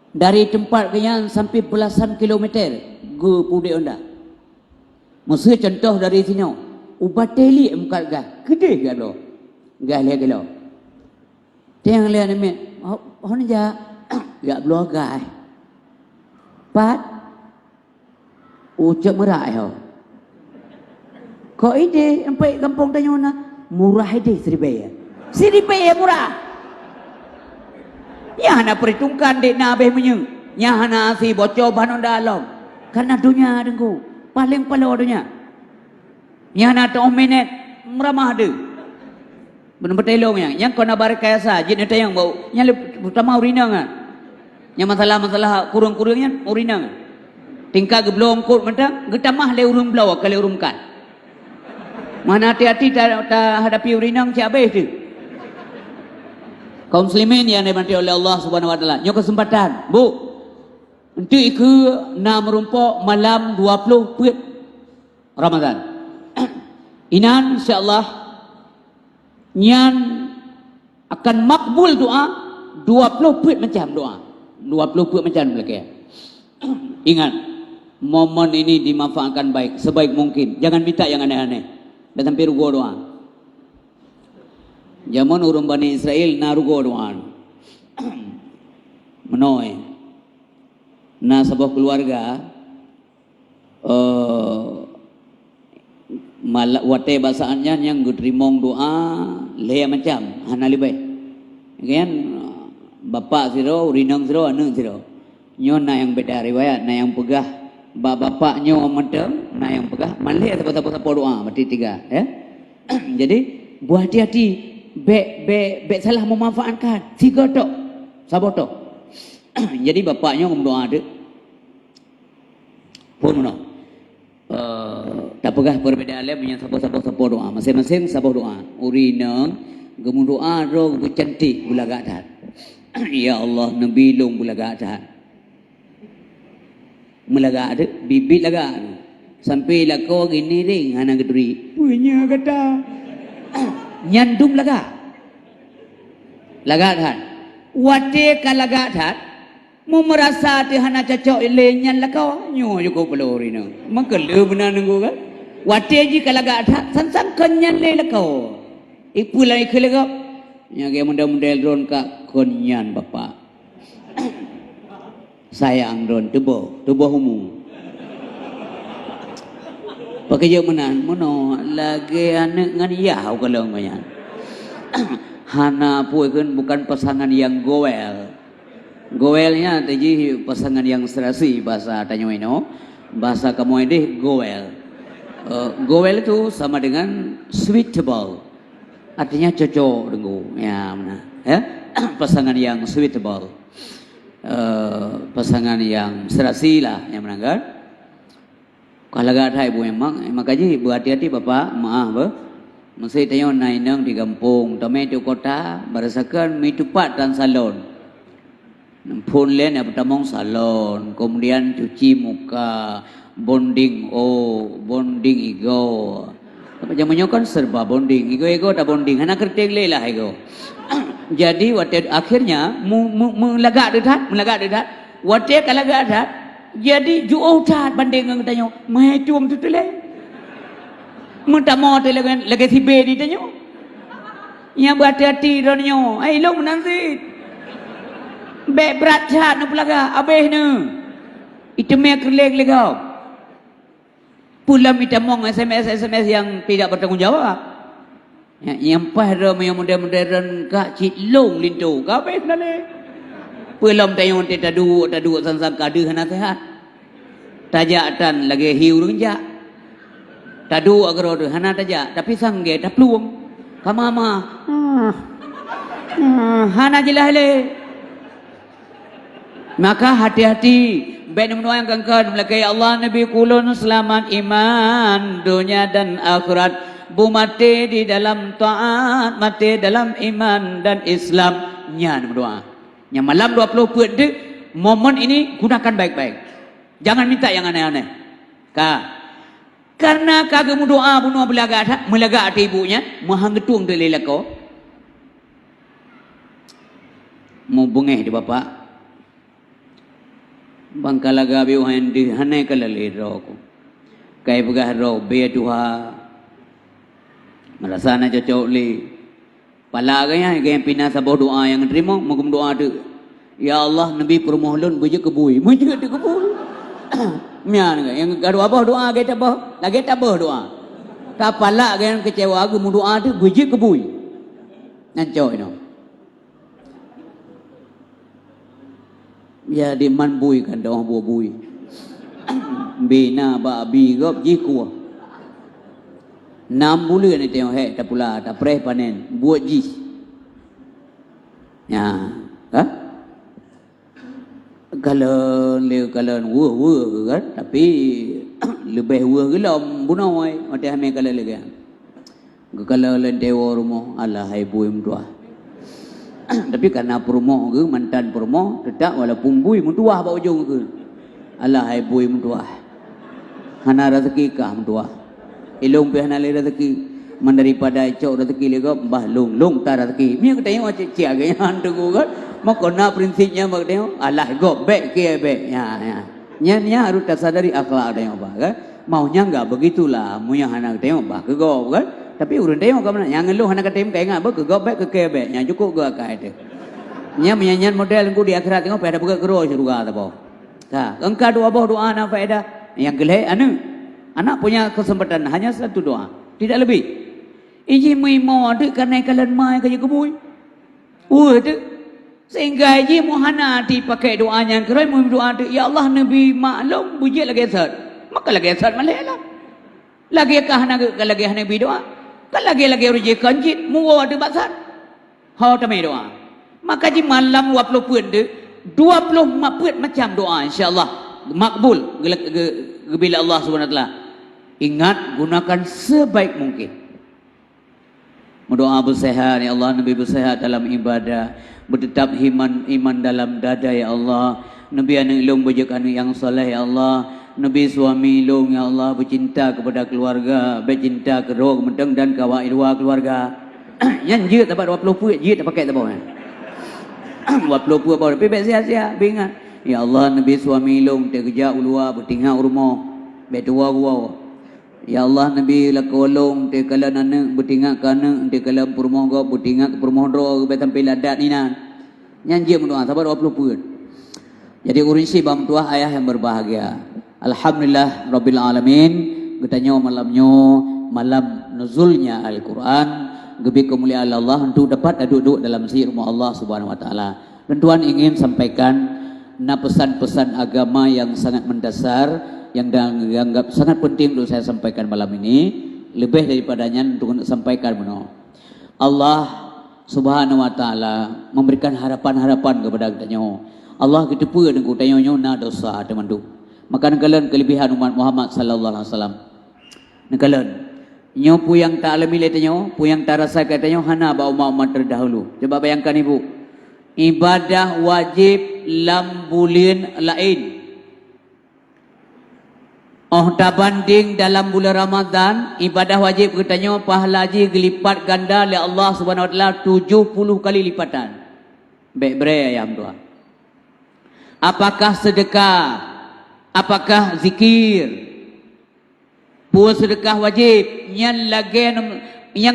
Dari tempat kalian sampai belasan kilometer. Gue pudi onda. Maksud contoh dari sini. Ubat teli emkat gah. Gede gak lo. Gah lihat lo. Tiang lihat ni, orang je, gak blogai. Pat, ucap murah yo. Kau ide, sampai kampung tanya mana? Murah ide Sribaya murah. Ya nak perhitungkan dek nabe menyu. Ya nak si bocor banon dalam. Karena dunia dengku paling palau dunia. Ya nak 2 minit meramah ada. Benar-benar telong yang kau nak barakayasa jin ada yang bau yang pertama urina kan yang masalah kurang-kurangnya urina kan tingkah geblong kot macam getamah le urun belau kali urumkan mana hati-hati tak hadapi urina macam habis tu kaum muslimin yang dibantu oleh Allah Subhanahu wa taala nyo kesempatan bu untuk ikut na merumpok malam 20 puit Ramadan inan insyaallah nyan akan makbul doa 20 puit macam doa 20 puit macam belakang. Ingat momen ini dimanfaatkan baik sebaik mungkin, jangan minta yang aneh-aneh dan sampai rugo doa. Zaman urang Bani Israel na rugo doa menoi na sebuah keluarga malak wate bahasaannya yang gutrimong doa leh macam hanali baik kan bapa siro urinang siro anu siro nyo na yang beda riwayat na yang pegah bapak nyo macam na yang pegah malih apa-apa doa berarti 3 ya. Jadi buah hati-hati be salah memanfaatkan 3 tok sabot tok. Jadi bapaknya doa ada pun no tak pegah perbedaan dia punya sabar doa masing-masing sabar doa urina Gemu doa ro cantik bulaga dah. Ya Allah nabi long bulaga dah. Melaga ada bibit laga. Sampai lah kau gini ring anak geduri. Punya kata. Nyandum laga. Laga dah. Wate ka laga dah. Mu merasa ti hana cocok lenyan lah kau. Nyo jo ko pelori no. Makele benar nunggu kan. Wate ji ka laga dah. Sansang kenyan le lah kau. Ipulai kele kau. Nya ge muda-muda drone ka konyan bapak. Sayang drone tubuh humu. Pakai je menan mono lagi anak ngan yau kalau banyak. Hana puekeun bukan pasangan yang goel. Goelnya tadi pasangan yang serasi bahasa Tanyoino, bahasa kamu ini goel. Goel itu sama dengan suitable. Artinya cocok dengan ya mana? Ya? Pasangan yang suitable. Pasangan yang serasi lah yang menanggar. Kalau gak ada ibu emang makanya berhati-hati bapak maaf bah. Mesti tanya nainang di kampung, tapi di kota berdasarkan mitupat dan salon. Pun lain yang pertama salon, kemudian cuci muka, bonding bonding ego. Zamannya kan serba bonding, ego tak bonding, anak kerting lelah ego. Jadi waktu akhirnya melagak dekat, waktu kalau lagak dekat, jadi jauh dah banding dengan tanya, mai tuam tu le, minta mau tu lagi si bedi tanya, yang berhati-hati donyo, lo menanti, berat cat nak pelaga, abeh ne, itu mek leg legau. Pula minta mong SMS yang tidak bertanggung jawab. Yang pada yang modern kak cik long lintu kabeh nale. Pelom tayong tadu sansang kadu hana sehat. Tajatan lagi hiu runja. Tadu agro hana tajak tapi sangge tak peluang. Kamama. Hana jelah le. Maka hati-hati. Ben menuai kangkan melakai Allah Nabi kulun selamat iman dunia dan akhirat. Bu mati di dalam taat, mati dalam iman dan Islam. Nya berdoa. Yang malam 20 pede momen ini gunakan baik-baik. Jangan minta yang aneh-aneh. Karena kagak doa bunuh melaga hati ibunya, mahanggetung dari lelako. Mau bengeh di bapak. Bangkala gabi uhan di hanai kalali roko. Kai pegah ro be tuha. Merasa na cocok li. Pala gaya yang pina sabah doa yang terima magum doa tu. Ya Allah Nabi permohon bujuk kebui. Bujuk tu kebui. Mian yang gaduh abah doa kita bah. Lagi tak bah doa. Tak pala gaya kecewa aku mu doa tu bujuk kebui. Nancoi no. Ya di man bui kan dah buah bui. Bina ba bi gop ji kuah. 6 bulan ni tengok tak pula tak preh panen buat ji. Ya, kalau wah kan tapi lebih wah gelam bunawai macam hame kalau lagi. Kalau lendewa rumah Allah hai bui mtua. Tapi karena promo ke mantan promo tetap walaupun bui mutuah ba ujung ke. Allah hai bui mutuah. Hana rezeki kah mutuah. Ilung pe hana le rezeki daripada cok rezeki le go bah long ta rezeki. Mi aku tengok cik agak yang tunggu kan. Makona prinsipnya mak tengok Allah go baik ke baik. Nya harus tersadari akhlak tengok bah kan. Maunya enggak begitulah. Mu yang hana tengok bah ke go kan. Tapi urun tengok ke mana? Yang ngeluh anak katim kayak ngap ke gobek ke kebek. Yang cukup gua kaya itu. Nya menyanyian model ku di akhirat tengok pada buka gero surga ta boh. Nah, engkau doa ana faedah. Yang geleh anak punya kesempatan hanya satu doa, tidak lebih. Iji mau ada karena kalian mai kerja kebui. Itu sehingga iji muhana dipakai doanya kerana mau doa tu ya Allah Nabi maklum bujik lagi sat. Maka lagi sat malah. Lagi kah lagi Nabi doa. Kan lagi rezeki kanjit muwa ada basar. Hau tamai doa. Maka di malam 20 pun tu 20 macam doa insya-Allah makbul bila Allah Subhanahu wa taala. Ingat gunakan sebaik mungkin. Berdoa bersehat ya Allah, Nabi bersehat dalam ibadah, bertetap iman dalam dada ya Allah. Nabi anak ilung bujak anak yang soleh ya Allah. Nabi suami ilung ya Allah, bercinta kepada keluarga, bercinta ke roh menteng dan kawan luar keluarga. Yang je tak dapat 20 pun, je tak pakai tak apa. 20 pun apa, tapi baik sihat-sihat, ingat. Ya Allah, Nabi suami ilung terkerja ulua, bertinggal rumah, betua gua. Ya Allah, Nabi lakolong te kala nana bertingak kana te kala purmoh go bertingak purmoh ro be tampil adat ni nan. Nyanji mendoa sabar 20 pun. Jadi urinsi bam tuah ayah yang berbahagia. Alhamdulillah rabbil alamin. Getanyo malam nuzulnya Al-Quran, gebi kemuliaan Allah untuk dapat duduk dalam sir rumah Allah Subhanahu wa taala. Dan Tuhan ingin sampaikan pesan-pesan agama yang sangat mendasar, yang dianggap sangat penting untuk saya sampaikan malam ini, lebih daripadanya untuk sampaikan Allah Subhanahu wa taala memberikan harapan-harapan kepada kita. Allah kita pun dengan kita na dosa teman tu. Maka nekalan kelebihan umat Muhammad sallallahu alaihi wasallam. Nekalan nyo pu yang tak alami letanyo, pu yang tak rasa katanya hana ba umat terdahulu. Coba bayangkan ibu. Ibadah wajib lam bulan lain. Tak banding dalam bulan Ramadan, ibadah wajib katanya pahala haji gelipat ganda oleh Allah Subhanahu wa taala 70 kali lipatan. Baik bre ayam doa. Apakah sedekah? Apakah zikir? Puas sedekah wajib yang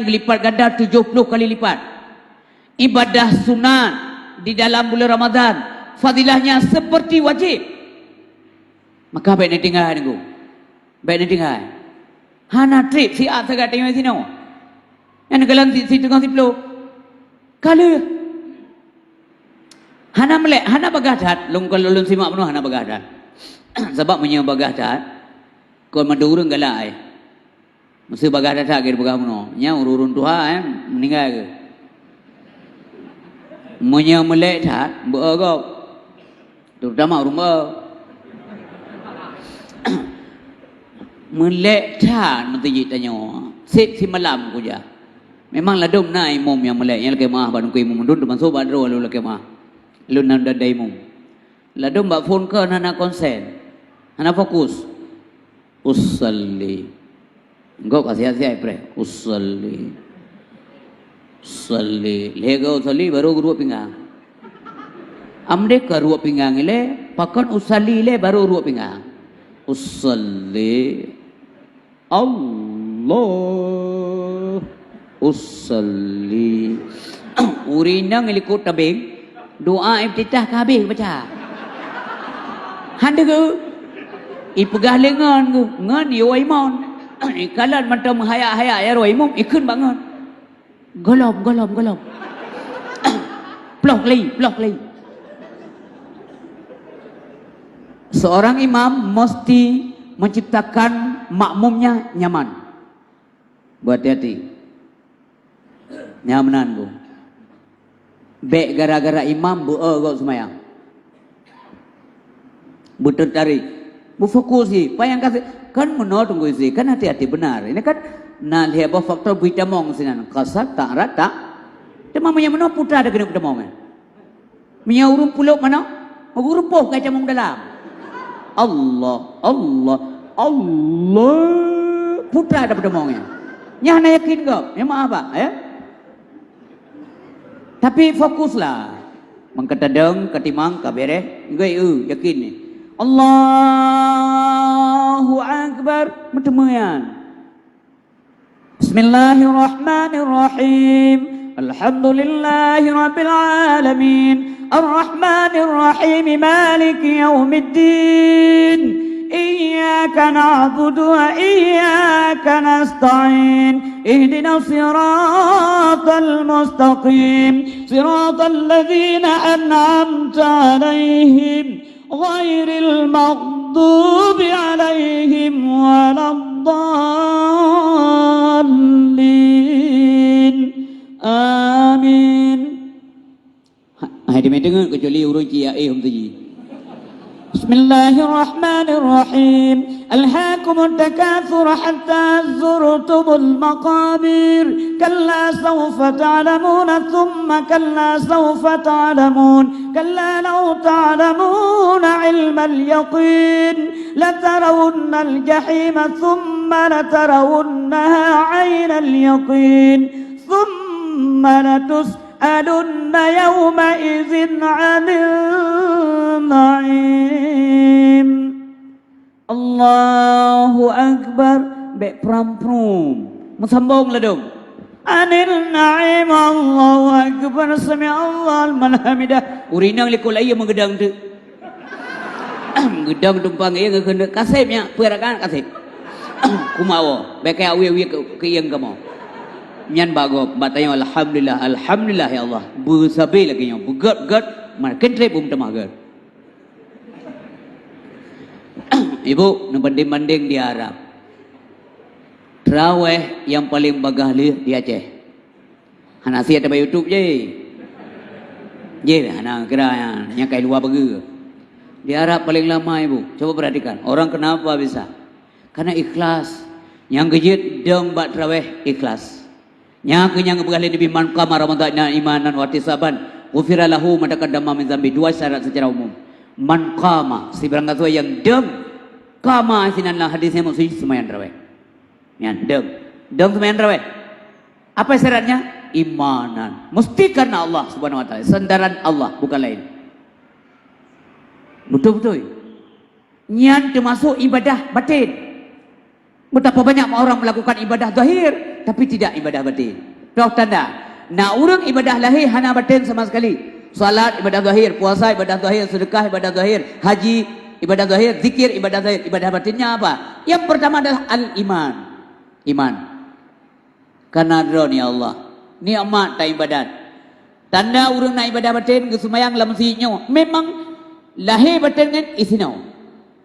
gelipat ganda 70 kali lipat. Ibadah sunat di dalam bulan Ramadan, fadilahnya seperti wajib. Maka baik ni tinggal ni. Baik dia tinggal. Hana trip si atagak tengok sini. Yang galang si tengok si peluk. Kala. Hana melek, hana bagadat. Kalau lun simak penuh hana bagadat. Sebab punya bagadat. Kau madurung galai. Mesti bagadat tak kira pegang penuh. Nya urun Tuhan meninggal ke. Punya melek tak, beragak. Terutama rumah. Melek tak nanti tanya set si malam kuja. Memang ladum na imum yang melek yang lagi mah ban ku imum dun man so badro lu lagi mah. Lu nan da imum. Ladum ba phone ke nana konsen. Hana fokus. Usalli. Engkau kasih asyik pre. Usalli. Salli. Lego usalli baru guru pinggang. Amde ke ruak pinggang ile, pakon usalli ile baru ruak pinggang. Usalli. Allah usalli. Urina ngelikut tabing doa iftitah kabeh baca. Hande ke ipegah lengan ke ngan yo imon. Kalan macam haya-haya ya ro imum ikun banget. Golom. Plok lei. Seorang imam mesti menciptakan makmumnya nyaman. Berhati-hati. Nyamanan bu. Baik gara-gara imam bu kau semayang. Bu tertarik. Bu fokus sih. Payang kasih. Kan menurut tunggu sih. Kan hati-hati benar. Ini kan nah lihat bahwa faktor berita mong sinan. Kasar tak rata. Cuma menurut putra ada kena berita mong. Punya urung pulau mana? Urung poh kaca mong dalam. Allah putra ada pada maunya. Nya hana yakin kau. Memang apa? Ya. Tapi fokuslah. Mengkatadeng katimang kabere. Gai yakin ni. Allahu akbar. Metemuyan. Bismillahirrahmanirrahim. Alhamdulillahi rabbil alamin. الرحمن الرحيم مالك يوم الدين إياك نعبد وإياك نستعين اهدنا الصراط المستقيم صراط الذين أنعمت عليهم غير المغضوب عليهم ولا الضالين آمين. Hai dia dengar kecuali urang cia hum tu ji. Bismillahirrahmanirrahim. Alhaakumut takatsur hatta zurtumul maqabir. Kalla sawfa ta'lamuna thumma kalla sawfa ta'lamun. Kalla law ta'lamuna ilmal yaqin latarawunnal jahima thumma latarawunnaha 'ainal yaqin. Thumma latus'alunna yawma idzin 'anil na'im. Allahu Akbar. Bek pram-prum musambung lah dong. Anil na'im. Allahu Akbar. Sami Allah liman hamidah. Urinang likul ayam menggedang tu. Gedang tumpang ia kena kasipnya perakan kasip. Kumawo bekai awi ke yang kamu. Nyan bago batanya alhamdulillah alhamdulillah ya Allah. Bersabar lagi nya. Begat makin trip temaga. Ibu ngebanding-banding di Arab. Terawih yang paling bagah di Aceh. Hanasi ada pada YouTube je. Je hana kira yang kai luar bagi. Di Arab paling lama ibu. Coba perhatikan. Orang kenapa bisa? Karena ikhlas. Yang gejit dong bak terawih ikhlas. Yang kenyang bergalih di man qama ramadhana imanan wa ihtisaban ghufira lahu ma taqaddama min dzambi. Dua syarat secara umum. Man qama si barang kata yang dong qama sinanlah hadisnya maksud sembahyang tarawih. Yang dong sembahyang tarawih. Apa syaratnya? Imanan. Mesti karena Allah Subhanahu wa taala. Sandaran Allah bukan lain. Betul-betul. Nyan termasuk ibadah batin. Betapa banyak orang melakukan ibadah zahir tapi tidak ibadah batin. Tahu tanda? Nak urang ibadah lahir hana batin sama sekali. Salat ibadah zahir, puasa ibadah zahir, sedekah ibadah zahir, haji ibadah zahir, zikir ibadah zahir. Ibadah batinnya apa? Yang pertama adalah al-iman. Iman. Karena ni Allah. Nikmat ta ibadat. Tanda urang nak ibadah batin ke semayang lam sinyo. Memang lahir batin kan isinau.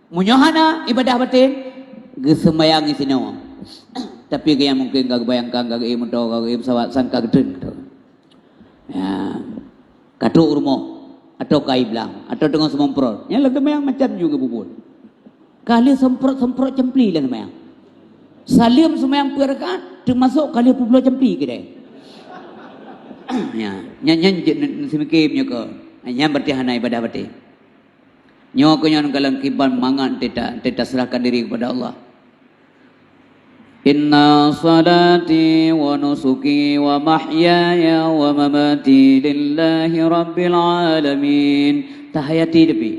Munyohana ibadah batin ke semayang isinau. Tapi kaya mungkin kag bayangkan kag ieu mentau kag ieu sawat san kag den. Ya. Katu urmo atau kaiblang atau dengan semprot. Yang lagi mayang macam juga bubur. Kali semprot cempli lah mayang. Salim semayang perkan termasuk kali publo cempli ke deh. Ya, nyan semikim nyoko. Nyan bertihana ibadah batin. Nyoko nyan kalang kiban mangan teta serahkan diri kepada Allah. Inna salati wa nusuki wa mahyaya wa mamati lillahi rabbil alamin. Tahayati depi.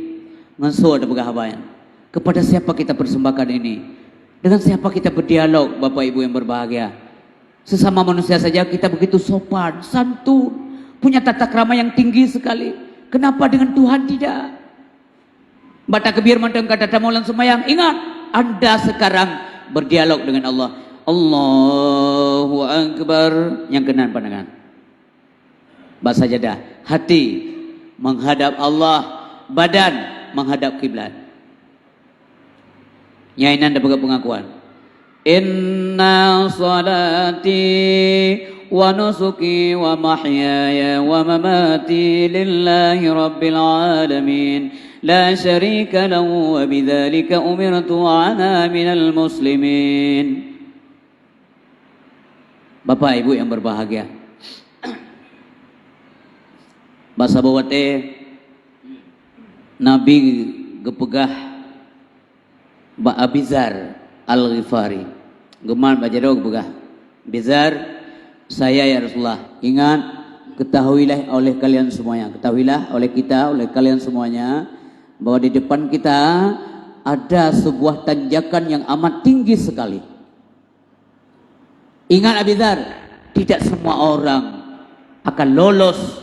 Nganso ada pegahabayan. Kepada siapa kita persembahkan ini? Dengan siapa kita berdialog, Bapak Ibu yang berbahagia? Sesama manusia saja kita begitu sopan, santun, punya tata krama yang tinggi sekali. Kenapa dengan Tuhan tidak? Bata kebir manteng kata tamulan semayang. Ingat, Anda sekarang berdialog dengan Allah. Allahu Akbar. Yang kenan pandangan. Bahasa jadah. Hati menghadap Allah. Badan menghadap kiblat. Nyainan dapat pengakuan. Inna salati wa nusuki wa mahyaya wa mamati lillahi rabbil alamin. La syarika lahu wa bidzalika umirtu wa ana minal muslimin. Bapak Ibu yang berbahagia. Bahasa bawate Nabi gepegah Ba Abizar Al-Ghifari. Geman bajado gepegah. Bizar, saya ya Rasulullah. Ingat, ketahuilah oleh kalian semuanya. Ketahuilah oleh kita, oleh kalian semuanya, bahwa di depan kita ada sebuah tanjakan yang amat tinggi sekali. Ingat Abizar, tidak semua orang akan lolos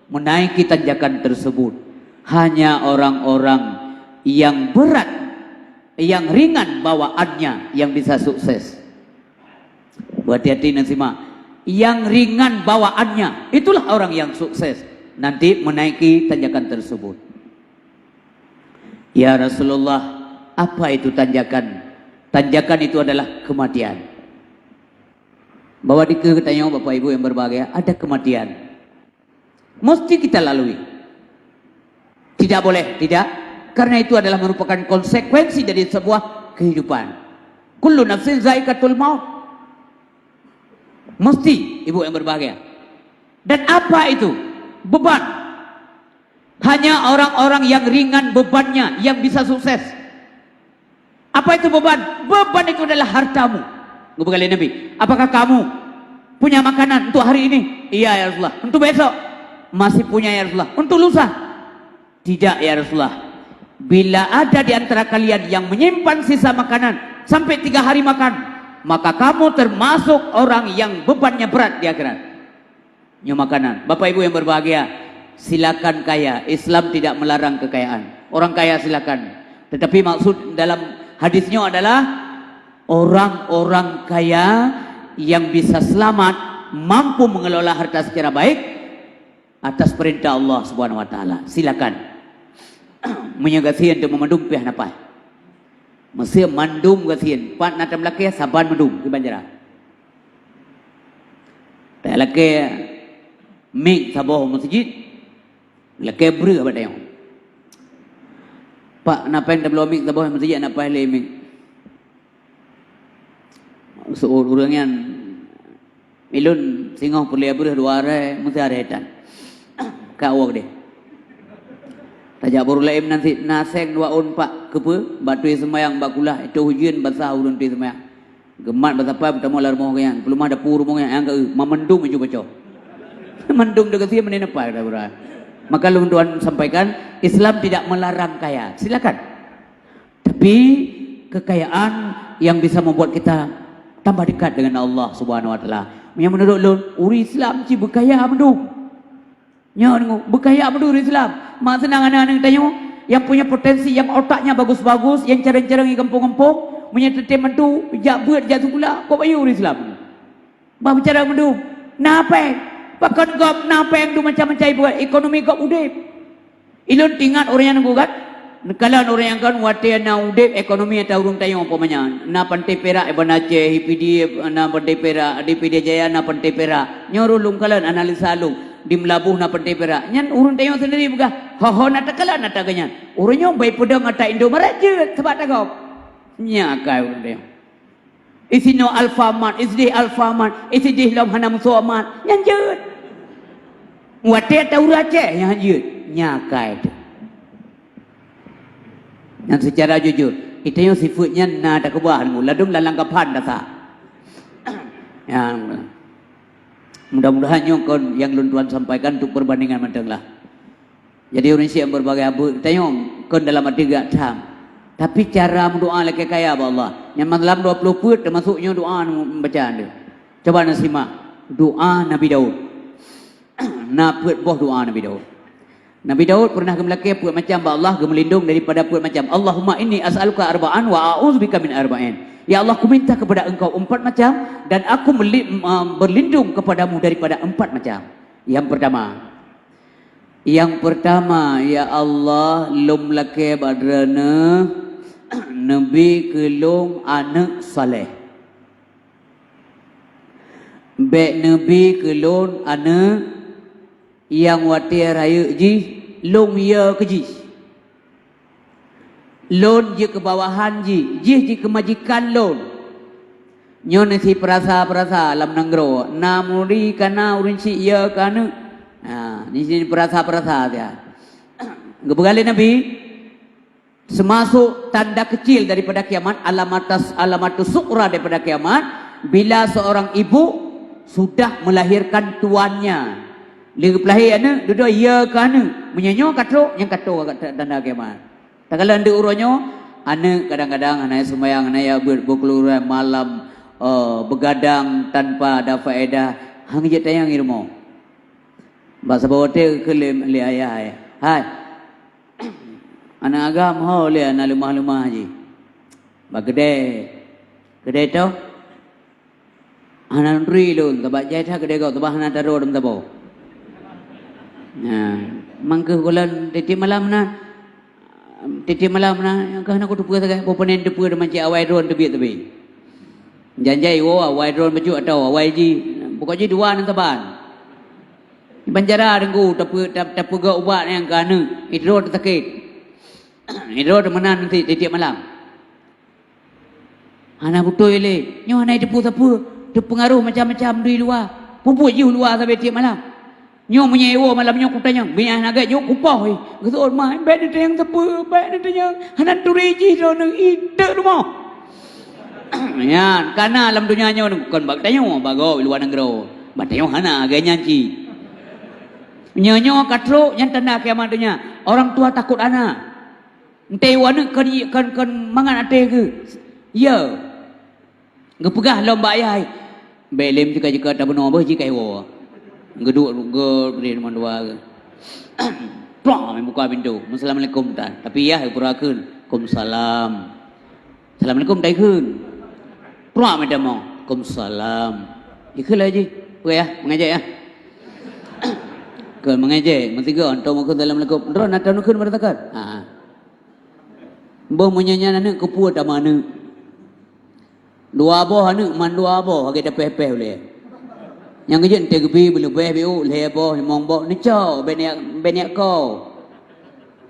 menaiki tanjakan tersebut. Hanya orang-orang yang berat, yang ringan bawaannya yang bisa sukses. Berhati-hati Nasima. Yang ringan bawaannya, itulah orang yang sukses nanti menaiki tanjakan tersebut. Ya Rasulullah, apa itu tanjakan? Tanjakan itu adalah kematian. Bahwa diketahui Bapak Ibu yang berbahagia, ada kematian. Mesti kita lalui. Tidak boleh, tidak. Karena itu adalah merupakan konsekuensi dari sebuah kehidupan. Kullu nafsin za'iqatul maut. Mesti ibu yang berbahagia. Dan apa itu? Beban. Hanya orang-orang yang ringan bebannya yang bisa sukses. Apa itu beban? Beban itu adalah hartamu. Kata Nabi, apakah kamu punya makanan untuk hari ini? Iya ya Rasulullah. Untuk besok? Masih punya ya Rasulullah. Untuk lusa? Tidak ya Rasulullah. Bila ada di antara kalian yang menyimpan sisa makanan sampai 3 hari makan, maka kamu termasuk orang yang bebannya berat di akhirat. Punya makanan. Bapak ibu yang berbahagia, silakan kaya. Islam tidak melarang kekayaan. Orang kaya silakan. Tetapi maksud dalam hadisnya adalah orang-orang kaya yang bisa selamat, mampu mengelola harta secara baik atas perintah Allah Subhanahu wa taala. Silakan. Menyagasian untuk memandum pihak napai. Mesti mandum gasian. Pat nak melaki saban mandum di Banjara. Tak laki mik saboh masjid. Laki beri apa dia? Pak napai tak belum mik saboh masjid napai le mik. Seorang yang milun singoh perlu beri 2 hari mesti ada hetan. Kau awak dia. Tajak baru lain nanti naseng 2 on pak kepe batu semayang bakulah itu hujan basah urun tu semayang gemat basah apa bertemu lar mau yang belum ada pur mau yang ke memendung menuju baca mendung dekat sini menene apa dah bro. Maka lu Tuhan sampaikan Islam tidak melarang kaya, silakan. Tapi kekayaan yang bisa membuat kita tambah dekat dengan Allah Subhanahu wa taala. Yang menurut lu uri Islam ci berkaya mendung. Nya berkaya menurut Islam. Mak senang anak-anak tanya yang punya potensi, yang otaknya bagus-bagus, yang cara-cara di kampung-kampung, punya entertainment tu, jak buat jak pula, kok bayu Islam. Bah bicara mendu. Napa? Pakan gop napa yang tu macam-macam buat ekonomi gop udip. Ilun tingat orang yang gugat. Kalau orang yang kan wate na udip ekonomi atau urung tayong umpamanya. Na pantai perak Ibn Aceh, HPD na pantai perak, DPD Jaya na pantai perak. Nyorulung kalan analisa lung. Di Melabuh na pantai perak nyan urun tayong sendiri buka hoho na takala na taganyan urunyo bay pedang ata Indo maraje sebab tagap nya kai urun tayong isino Alfamart isdi Alfamart isdi lam hanam somat yan jeut wate ta urace yan jeut nya kai yang secara jujur itu yang sifatnya na tak kebahan mu ladung lalang kapan dah yang mudah-mudahan yang Tuhan sampaikan untuk perbandingan matanglah. Jadi orang yang berbagai abu tayong kon dalam arti gak tam. Tapi cara berdoa lagi kaya Allah. Yang malam 20 put termasuknya doa bacaan dia. Coba nak simak doa Nabi Daud. Nak put boh doa Nabi Daud. Nabi Daud pernah gemlaki put macam Allah gemelindung daripada put macam Allahumma inni as'aluka arba'an wa a'udzubika min arba'in. Ya Allah, aku minta kepada engkau 4 macam dan aku berlindung kepadamu daripada 4 macam. Yang pertama, ya Allah, lum lake badrana nabi kelum anak saleh. Be nabi kelum anak yang wati raya ji lum ya keji. Loan je ke bawahan je kemajikan loan. Nyon si perasa lam nanggro. Namuri kana urinci ya kana. Di sini perasa dia. Gebegale Nabi semasuk tanda kecil daripada kiamat, alamatus sukra daripada kiamat bila seorang ibu sudah melahirkan tuannya. Lagi pelahir anak duduk ya kana. Menyanyo katro yang katro tanda kiamat. Tak kalau anda uronyo, anak kadang-kadang anak semayang, anak ya berkeluar malam begadang tanpa ada faedah. Hang je tayang irmo. Bahasa bawote ke le ayah. Hai. Anak agam ho le anak lemah-lemah je. Bagede. Gede tu. Anak nri lun, tabak jai tha gede kau, tabak anak taro dum tabo. Nah, mangke kulan titi malam na. Titi malam na yang kahna ko tupu saga poponen tupu de manci awai drone tebi. Janjai wo awai drone baju atau awai ji pokoknya 2 nan taban. Banjara dengku tapu ga ubat yang kahna idro takik. Ini temenan nanti tiap malam. Anak betul le. Nyo anak depu siapa? Dia pengaruh macam-macam di luar. Pupuk je luar sampai tiap malam. Nyo menyewa malam nyo aku tanya, "Biar naga nyo kupah oi." Kata main baik dia yang siapa? Baik dia tanya, "Hanan tu reji ro nang ide rumah." Ya, karena alam dunia nyo kon bak tanya bago luar negara. Bak tanya hana agaknya nyanyi. Nyo katro yang tanda kiamat dunia. Orang tua takut anak. Ente wana kan mangan ate ke? Ya. Ngepegah lomba ayah. Belem jika tak benar apa jika ewo. Geduk beri nombor dua ke. Plong buka pintu. Assalamualaikum tak. Tapi ya purakeun. Waalaikumsalam. Assalamualaikum tak keun. Plong minta mau. Waalaikumsalam. Ikut lagi. Oke ya, mengajar ya. Keun mengajar. Mentiga antau mau Assalamualaikum. Ndro nak tahu keun bertakar. Ha. Boh menyanyi anak kepuat sama anak. Dua boh anak man dua boh agak dapeh-peh boleh. Yang kerja ente gebi boleh beh le boh mong boh ni cow banyak kau.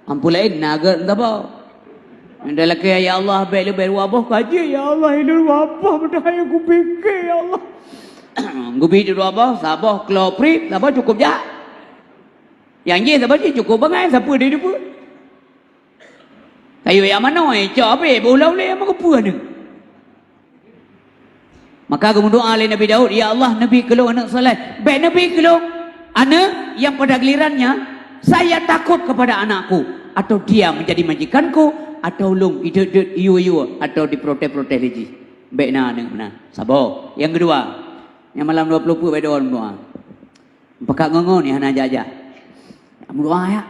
Ampulain naga entah boh. Anda laki ya Allah beh dua boh kaji ya Allah ini apa benda yang aku fikir ya Allah. Gebi dua boh saboh klopri saboh cukup ya. Yang je saboh cukup bangai siapa dia pun. Kayu yang mana cow apa bolau le yang apa ni? Maka aku berdoa oleh Nabi Daud, ya Allah Nabi kelong anak soleh. Baik Nabi kelong anak yang pada gilirannya saya takut kepada anakku atau dia menjadi majikanku atau long iu atau diprotes lagi. Baik na anak mana? Sabar. Yang kedua, yang malam 20 baik doa berdoa. Pakak ngongo ni hana aja. Berdoa ya.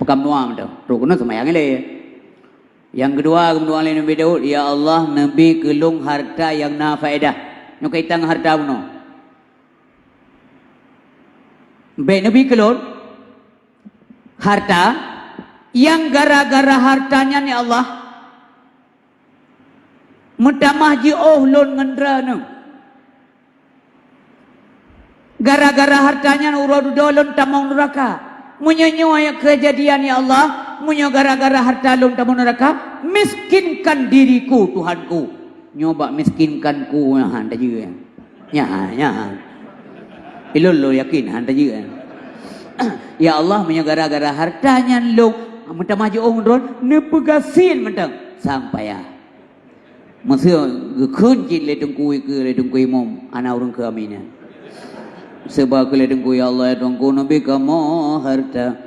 Pakam doa betul. Rukun semayang le. Yang kedua, kemudian oleh Nabi Daud, ya Allah, Nabi kelung harta yang nafaedah. Nyo kaitan harta puno. Baik Nabi kelung harta yang gara-gara hartanya ni Allah mutamah ji lon ngendra no. Gara-gara hartanya uradu dolon tamong neraka. Munyo ayat kejadian ya Allah. Munyo gara-gara harta lum tamu neraka, miskinkan diriku Tuhanku. Nyoba miskinkanku handa juga. Ya. Ilul lo yakin handa juga. Ya Allah munyo gara-gara hartanya lum mentang maju orang nepegasin mentang sampai ya. Masa gekunci le dengkui ke le dengkui mom ana urang ke aminnya. Sebab ke le dengkui ya Allah dengku nabi kamu harta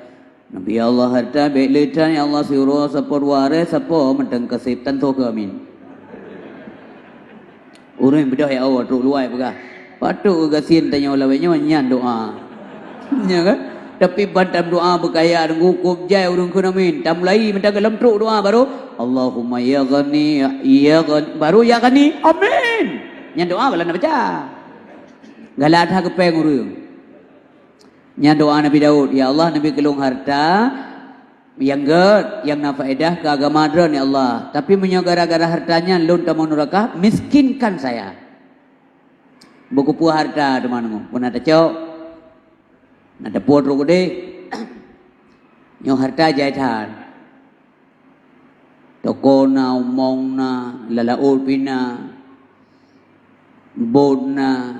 Nabi Allah harta baik letan ya Allah suruh sapor waris sapor mentang kesetan tu ke amin. Orang yang bedah ya Allah truk luai pegah. Patut gasin tanya Allah banyak nyan doa. Ya kan? Tapi bantam doa berkaya dengan hukum jai urung kun amin. Tak mulai mentang dalam truk doa baru Allahumma ya ghani baru ya ghani amin. Nyan doa bala nak baca. Galat ha kepeng urang. Nya doa Nabi Daud, ya Allah Nabi kelung harta yang nafaedah ke agama dron ya Allah. Tapi menyo gara-gara hartanya lun tamu neraka, miskinkan saya. Buku pu harta teman-teman. Pun ada cok. Ada potro gede. Nyo harta jaitan. Tokona, umongna, lalaul pina, bodna,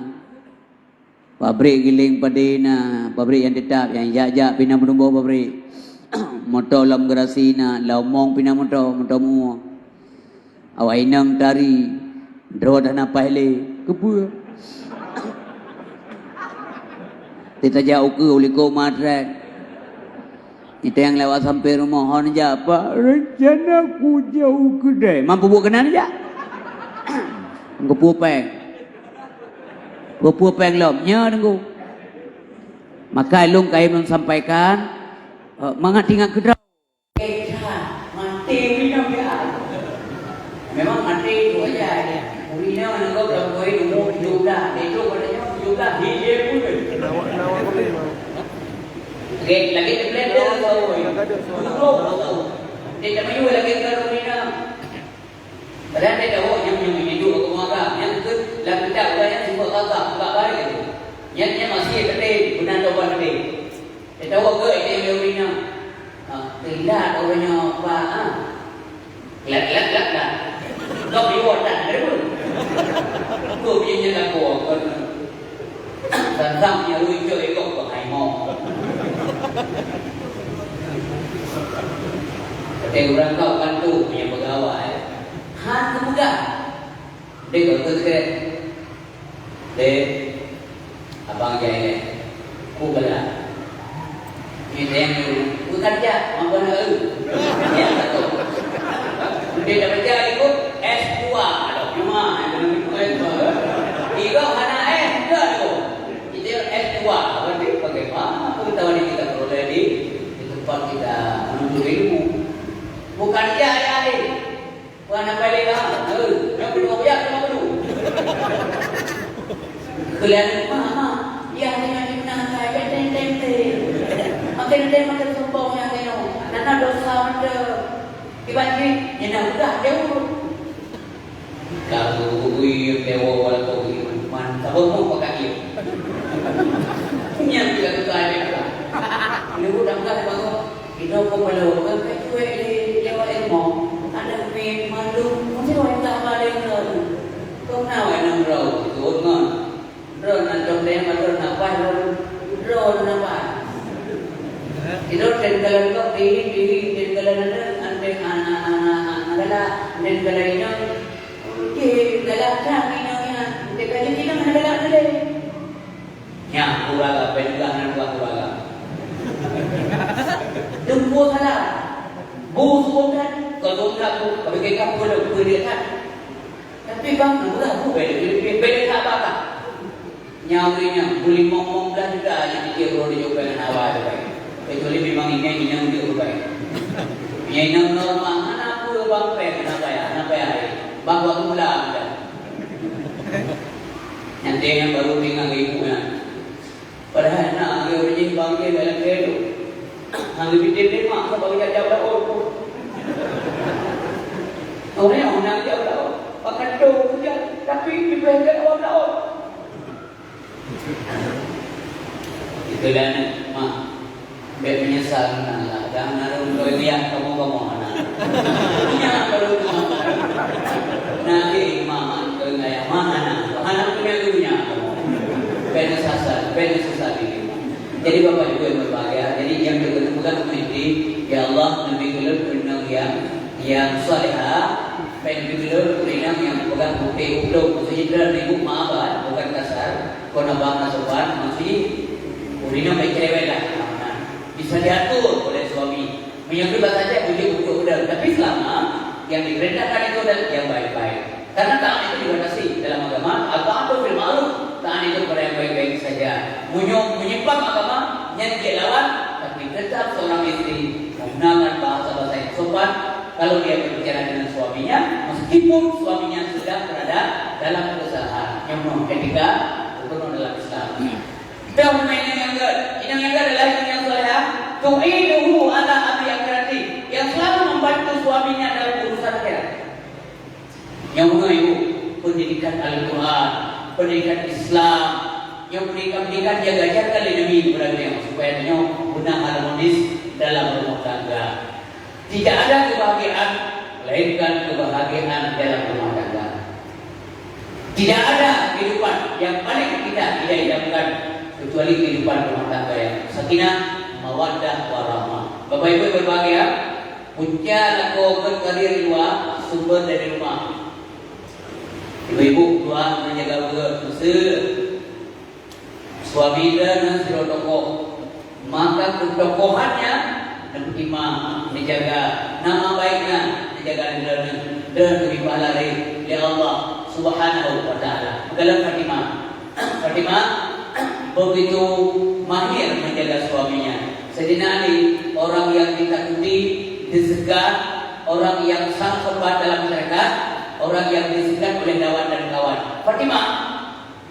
pabrik giling padena, pabrik yang tetap, yang jajak pina menumbuh pabrik. Motor lam gerasina, laumong pina motor mu. Awak inang tari, draw dah napas le, kebu. Kita jauh ke uliko matret. Kita yang lewat sampai rumah hon aja apa? Rencana aku jauh kedai. Mampu buat kenan aja. Kepu peng. Kepu peng lomnya tunggu. Maka ilung kaya menyampaikan mangat tinggal kedai. Mati minum ya. Memang mati itu aja. Minum nak kau dah kau ini juga. Itu katanya juga hidup pun. Nawa kopi. Lagi terbelah dia tak mahu lagi karunina. Padahal dia tahu yang hidup aku makan. Yang tu lagu tak banyak sifat kakak, tak baik. Yang masih kedai, benar tak buat kedai. Dia tahu ke itu yang karunina. tidak orangnya Pak. Lek dah. Kau biwat dah dulu. Kau punya lagu kan. Tentangnya lucu ikut pakai mau. Orang kau bantu punya pegawai. Han kemudah. Dia kau terkait. Dek, abang jaya, ku bela. Ini yang ku kerja, mampu nak ya betul. Dia dah kerja ikut S2, ada cuma yang itu S2. Tiga anak dah tu. Itu S2, berarti bagaimana pengetahuan yang kita peroleh di tempat kita menuntut ilmu. Bukan dia ni. Bukan apa lagi yang kedua biar sama dulu. Kalian mama, yang hanya dimana saya ten. Makan sombong yang keno. Nana dosa ada. Dibanding yang udah jauh. Kalau yang dewa atau iman, tak boleh pakai dia. Yang tidak suka ada. Ini udah enggak bagus. Kita kau perlu kan kue di lewat ilmu. Ada pin malu, mesti orang tak balik tu. Kau nak orang rau, tu kan? Rau nak jomdem atau nak apa? Rau nak apa? Itu tenggelam kau di tenggelam ada anak-anak adalah tenggelam ini, tenggelam cang ini, tenggelam ini mana tenggelam ada? Ya, kuraga, penjualan kuraga. Jumbo salah, bus bukan, kalau tak kalau kita perlu berikan. Tapi bang, mudah beda apa? Nyawanya boleh ngomong dan juga yang dikira dia juga dengan awal baik. Kecuali memang ini dia baik. Yang normal anak pun bang kenapa ya? Bang waktu mula ada. Nanti yang baru tinggal ibunya. Padahal nak dia orang bang dia dalam kehidupan. Hang lebih dia mak sebab dia jawab dah orang nak jawab dah. Pakai tu saja tapi diberikan awak dah. Itulah mak. Biar menyesal lah. Jangan naruh kau lihat kamu anak. Punya baru kamu. Nanti mama kau ngaya mana? Anak punya dunia kamu. Benar sesat ini. Jadi Bapak Ibu yang berbahagia. Jadi yang berketemukan ini, ya Allah Nabi Gelur Kunang yang salihah. Nabi Gelur Kunang yang bukan bukti ukluk. Maksudnya dalam ibu maafan, bukan kasar. Kau nabang nasuban masih urina baik cerewet lah. Bisa diatur oleh suami. Menyebut saja puji untuk udara. Tapi selama yang diperintahkan itu adalah yang baik-baik. Karena taat itu dibatasi dalam agama. Al-Ta'atu fil ma'ruf. Taat itu pada yang baik-baik saja. Menyimpang agama yang dia lawan, tapi tetap seorang istri menggunakan bahasa-bahasa yang sopan. Kalau dia berbicara dengan suaminya, meskipun suaminya sudah berada dalam kesusahan. Yang ketika berpenuh dalam Islam. Dan yang kedua adalah yang solehah. Tu'iduhu ala abi akhirati, yang selalu membantu suaminya dalam urusan akhirat. Yang ibu pendidikan Al-Quran, pendidikan Islam, yang pendidikan jaga-jaga oleh Nabi kepada beliau supaya beliau benar harmonis dalam rumah tangga. Tidak ada kebahagiaan melainkan kebahagiaan dalam rumah tangga. Tidak ada kehidupan yang paling kita tidak idamkan kecuali kehidupan rumah tangga yang sakinah, mawaddah, warahmah. Bapak Ibu berbahagia, punca laku berkarir luar sumber dari rumah. Ibu-ibu tuan menjaga usaha suami dan siro tokoh, maka ketokohannya dan imam dijaga, nama baiknya dijaga dan lebih pahala dari Allah Subhanahu wa taala. Dalam Fatimah begitu mahir menjaga suaminya. Sayyidina Ali orang yang ditakuti, disegat, orang yang sangat hebat dalam masyarakat, orang yang disegat oleh lawan dan kawan. Fatimah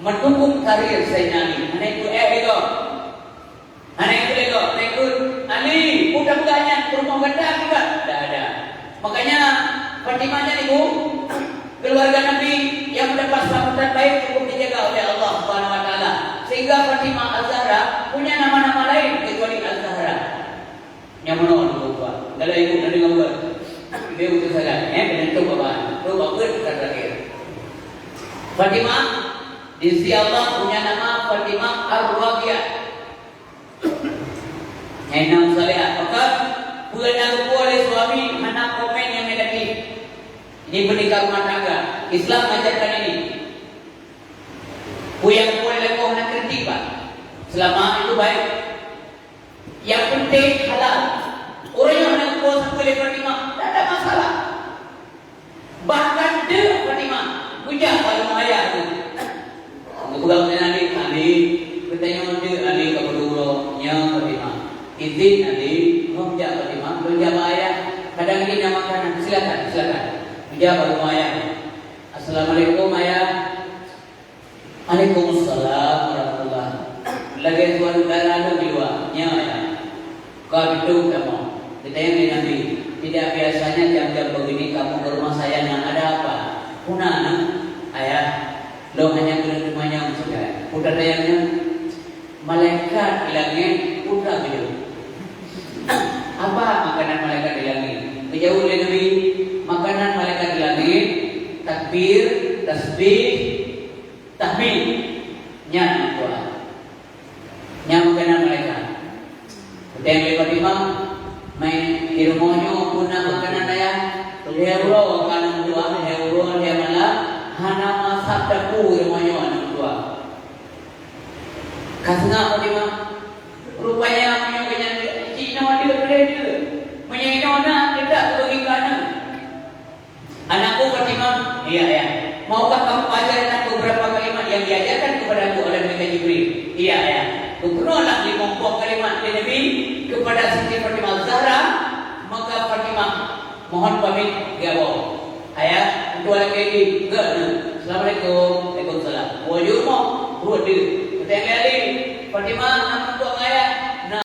mendukung karir Sayyidina Ali. Anak itu Ali, mudah-mudahan rumah ganda juga tidak ada. Makanya Fatimahnya ibu keluarga Nabi yang mendapat sambutan baik cukup dijaga oleh Allah Subhanahu wa taala. Sehingga Fatimah Al-Zahra punya nama-nama lain kecuali Al-Zahra. Yang menurut itu bapak, itu bagus kata dia. Fatimah di sisi Allah punya nama Fatimah Ar-Rabi'ah. Enam salihah. Maka bukan oleh suami anak komen yang negatif. Ini menikah rumah tangga. Islam mengajarkan ini. Yang boleh lekoh nak kritik pak. Selama itu baik. Yang penting halal. Orang yang nak kuasa boleh Fatimah, tak ada masalah. Bahkan dia Fatimah puja kalau ayah tu. Bukan nanti bertanya dia nanti kepada nya Fatimah. Izin nanti puja Fatimah, puja ayah. Kadang ini namakan silakan. Puja baru ayah. Assalamualaikum ayah. Waalaikumsalam warahmatullahi. Lagi tuan darah di luar, nya ayah. Kau itu kamu. Kita yang Nabi. Tidak biasanya jam-jam begini kamu ke rumah saya yang ada apa? Punana, ayah. Lo hanya ke rumahnya saja. Putra dayanya malaikat bilangnya putra beliau. Apa makanan malaikat di langit? Menjauh dari Nabi, makanan malaikat di langit, takbir, tasbih, tahmid, nyan doa. Nyan makanan malaikat. Yang lepas imam main di rumahnya guna makanan ayah. Hero kanan doa, hero dia malah hana masak daku rumahnya anak doa. Kasna Fatimah rupanya punya Cina dia menyinona tidak berikana. Anakku Fatimah, iya ya. Maukah kamu ajarkan aku beberapa kalimat yang diajarkan kepada aku oleh Nabi Jibril? Iya ya. Kupenuhlah 50 kalimat dari Nabi kepada Siti Fatimah Zahra. Maka Fatimah mohon pamit dia bawa. Ayah, dua lagi enggak. Assalamualaikum.